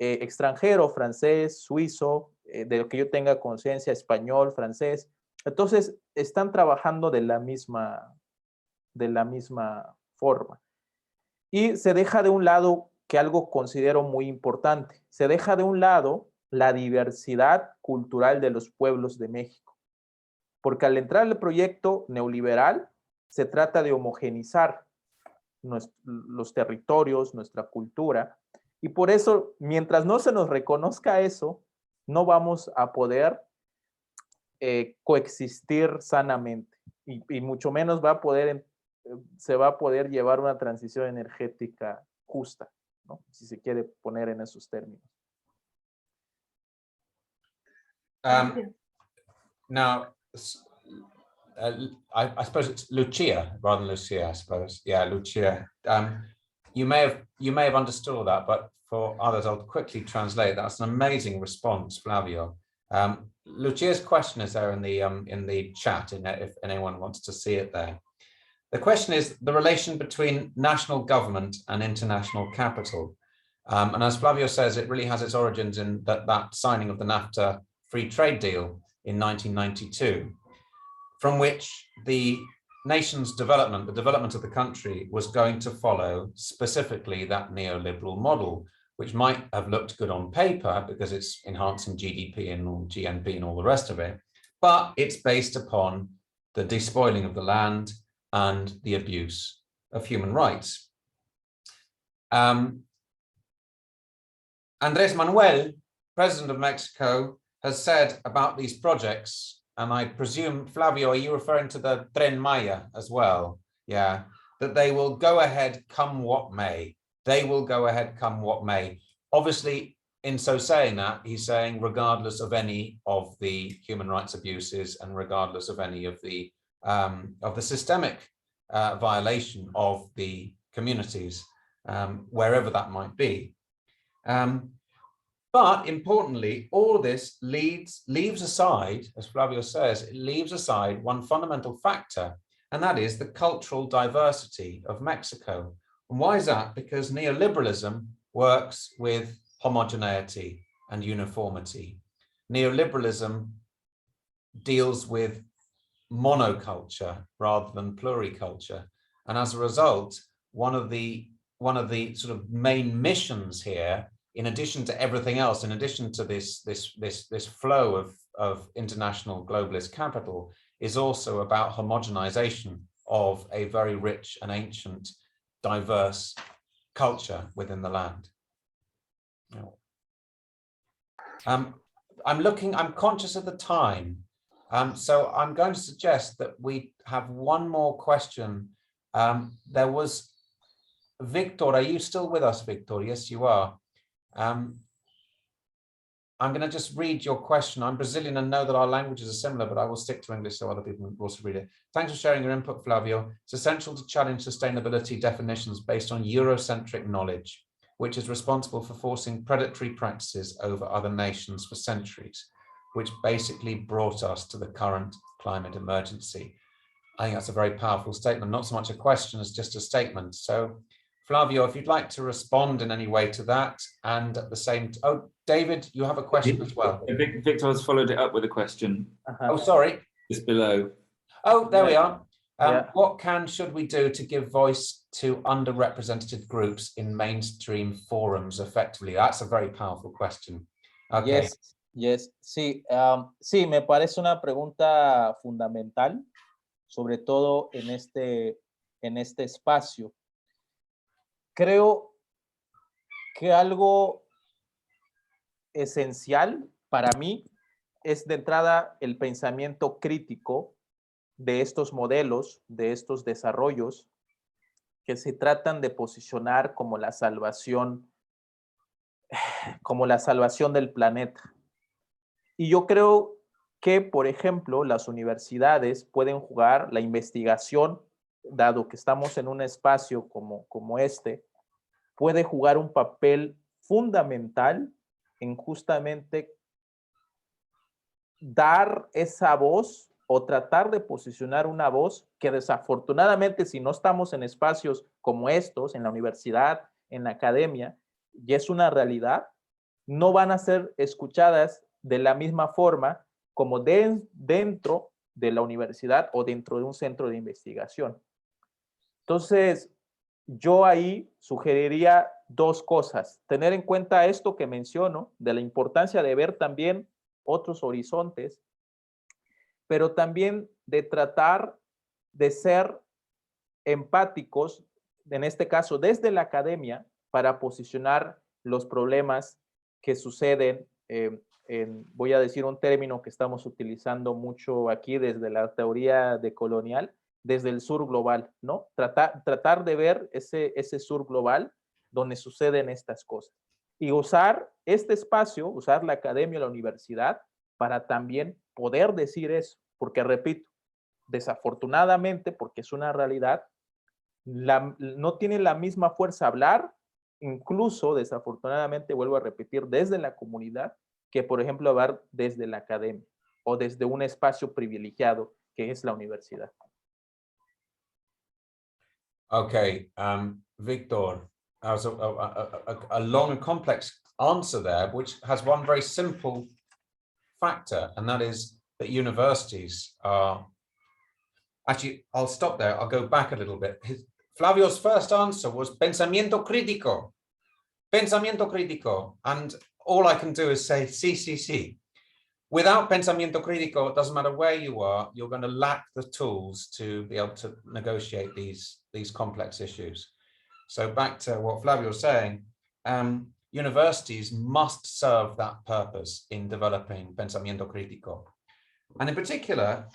[SPEAKER 3] extranjero, francés, suizo, de lo que yo tenga conciencia, español, francés. Entonces, están trabajando de la misma de la misma forma. Y se deja de un lado que algo considero muy importante. Se deja de un lado la diversidad cultural de los pueblos de México. Porque al entrar al proyecto neoliberal, se trata de homogenizar los territorios, nuestra cultura. Y por eso, mientras no se nos reconozca eso, no vamos a poder coexistir sanamente. Y mucho menos se va a poder llevar una transición energética justa, ¿no? Si se quiere poner en esos términos.
[SPEAKER 2] Now, I suppose it's Lucia rather than Lucia, I suppose. Yeah, Lucia. You may have understood all that, but for others, I'll quickly translate. That's an amazing response, Flavio. Lucia's question is there in the chat, if anyone wants to see it there. The question is the relation between national government and international capital. And as Flavio says, it really has its origins in that signing of the NAFTA free trade deal in 1992, from which the nation's development, the development of the country, was going to follow specifically that neoliberal model, which might have looked good on paper because it's enhancing GDP and all GNP and all the rest of it, but it's based upon the despoiling of the land and the abuse of human rights. Andrés Manuel, President of Mexico, has said about these projects, and I presume, Flavio, are you referring to the Tren Maya as well? Yeah, that they will go ahead come what may. They will go ahead come what may. Obviously, in so saying that, he's saying regardless of any of the human rights abuses and regardless of any of the systemic violation of the communities, wherever that might be. But importantly, all of this leaves aside, as Flavio says, it leaves aside one fundamental factor, and that is the cultural diversity of Mexico. And why is that? Because neoliberalism works with homogeneity and uniformity. Neoliberalism deals with monoculture rather than pluriculture. And as a result, one of the sort of main missions here, in addition to everything else, in addition to this flow of international globalist capital, is also about homogenization of a very rich and ancient, diverse culture within the land. I'm conscious of the time, so I'm going to suggest that we have one more question. There was Victor. Are you still with us, Victor? Yes, you are. I'm going to just read your question. I'm Brazilian and know that our languages are similar, but I will stick to English so other people can also read it. Thanks for sharing your input, Flavio. It's essential to challenge sustainability definitions based on Eurocentric knowledge, which is responsible for forcing predatory practices over other nations for centuries, which basically brought us to the current climate emergency. I think that's a very powerful statement, not so much a question as just a statement. So Flavio, if you'd like to respond in any way to that, and at the same oh, David, you have a question as well.
[SPEAKER 1] Victor has followed it up with a question.
[SPEAKER 2] Oh, sorry.
[SPEAKER 1] Just below.
[SPEAKER 2] Oh, there we are. What should we do to give voice to underrepresented groups in mainstream forums effectively? That's a very powerful question. Okay.
[SPEAKER 3] Yes. Sí, sí, me parece una pregunta fundamental, sobre todo en este espacio. Creo que algo esencial para mí es de entrada el pensamiento crítico de estos modelos, de estos desarrollos que se tratan de posicionar como la salvación del planeta. Y yo creo que, por ejemplo, las universidades pueden jugar la investigación, dado que estamos en un espacio como este, puede jugar un papel fundamental en justamente dar esa voz o tratar de posicionar una voz que desafortunadamente, si no estamos en espacios como estos, en la universidad, en la academia, y es una realidad, no van a ser escuchadas de la misma forma como dentro de la universidad o dentro de un centro de investigación. Entonces, yo ahí sugeriría dos cosas. Tener en cuenta esto que menciono, de la importancia de ver también otros horizontes, pero también de tratar de ser empáticos, en este caso desde la academia, para posicionar los problemas que suceden voy a decir un término que estamos utilizando mucho aquí desde la teoría de Colonial, desde el sur global, ¿no? Tratar de ver ese sur global donde suceden estas cosas. Y usar este espacio, usar la academia, la universidad, para también poder decir eso. Porque, repito, desafortunadamente, porque es una realidad, no tiene la misma fuerza hablar, incluso desafortunadamente, vuelvo a repetir, desde la comunidad, que por ejemplo hablar desde la academia o desde un espacio privilegiado que es la universidad.
[SPEAKER 2] Okay, Victor, that was a long and complex answer there, which has one very simple factor, and that is that universities are... Actually, I'll stop there. I'll go back a little bit. Flavio's first answer was pensamiento crítico. Pensamiento crítico. And all I can do is say, sí. Without pensamiento crítico, it doesn't matter where you are, you're going to lack the tools to be able to negotiate these complex issues. So back to what Flavio was saying, universities must serve that purpose in developing pensamiento crítico. And in particular,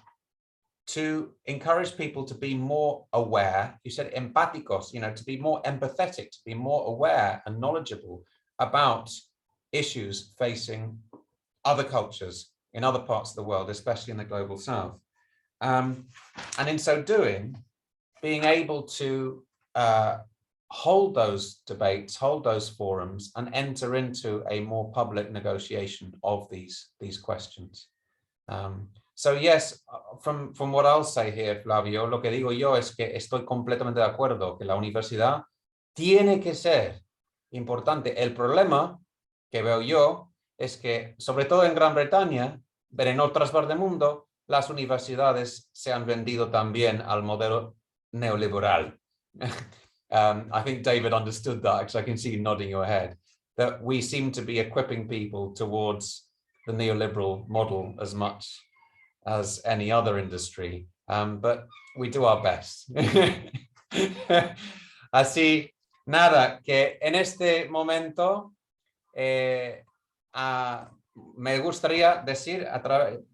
[SPEAKER 2] to encourage people to be more aware, you said empáticos, to be more empathetic, to be more aware and knowledgeable about issues facing other cultures in other parts of the world, especially in the global south. And in so doing, being able to hold those debates, hold those forums, and enter into a more public negotiation of these questions. So yes, from what I'll say here, Flavio, lo que digo yo es que estoy completamente de acuerdo que la universidad tiene que ser importante. El problema que veo yo es que, sobre todo en Gran Bretaña, pero en otras partes del mundo, las universidades se han vendido también al modelo neoliberal. I think David understood that, because I can see you nodding your head, that we seem to be equipping people towards the neoliberal model as much as any other industry, but we do our best. Así, nada, que en este momento me gustaría decir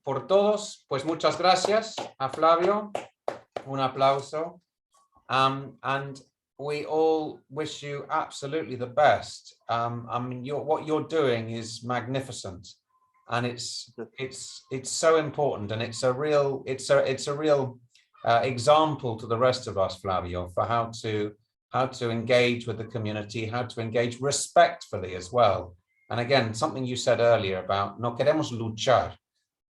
[SPEAKER 2] por todos, pues muchas gracias a Flavio, un aplauso, and we all wish you absolutely the best. I mean, what you're doing is magnificent. And it's so important, and it's a real example to the rest of us, Flavio, for how to engage with the community, how to engage respectfully as well. And again, something you said earlier about no queremos luchar,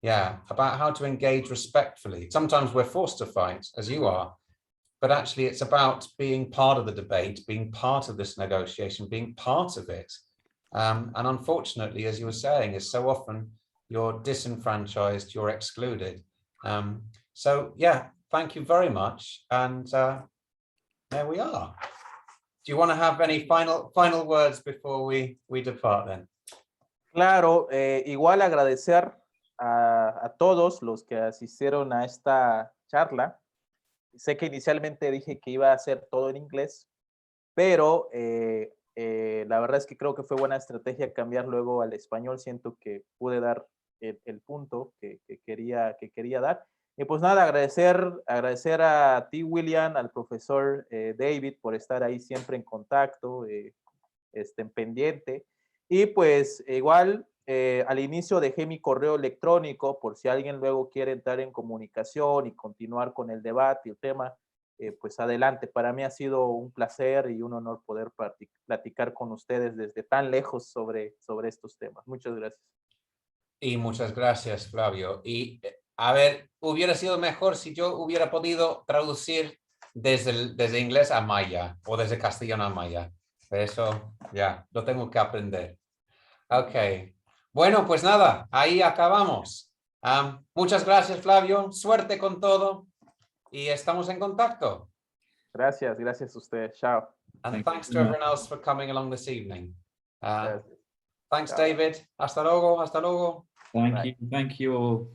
[SPEAKER 2] about how to engage respectfully. Sometimes we're forced to fight, as you are, but actually it's about being part of the debate, being part of this negotiation, being part of it. And unfortunately, as you were saying, is so often you're disenfranchised, you're excluded. So yeah, thank you very much. And there we are. Do you want to have any final words before we depart then?
[SPEAKER 3] Claro, igual agradecer a todos los que asistieron a esta charla. Sé que inicialmente dije que iba a hacer todo en inglés, pero la verdad es que creo que fue buena estrategia cambiar luego al español. Siento que pude dar el punto que quería dar. Y pues nada, agradecer a ti, William, al profesor David, por estar ahí siempre en contacto, en pendiente. Y pues igual al inicio dejé mi correo electrónico por si alguien luego quiere entrar en comunicación y continuar con el debate y el tema. Pues adelante, para mí ha sido un placer y un honor poder platicar con ustedes desde tan lejos sobre estos temas. Muchas gracias.
[SPEAKER 2] Y muchas gracias, Flavio. Y a ver, hubiera sido mejor si yo hubiera podido traducir desde inglés a maya o desde castellano a maya. Pero eso ya lo tengo que aprender. Ok. Bueno, pues nada, ahí acabamos. Muchas gracias, Flavio. Suerte con todo y estamos en contacto.
[SPEAKER 3] Gracias, gracias a usted. Chao.
[SPEAKER 2] And thanks to everyone else for coming along this evening.
[SPEAKER 3] Gracias.
[SPEAKER 2] Thanks,
[SPEAKER 3] Ciao.
[SPEAKER 2] David. Hasta luego. Hasta luego.
[SPEAKER 1] Thank you all.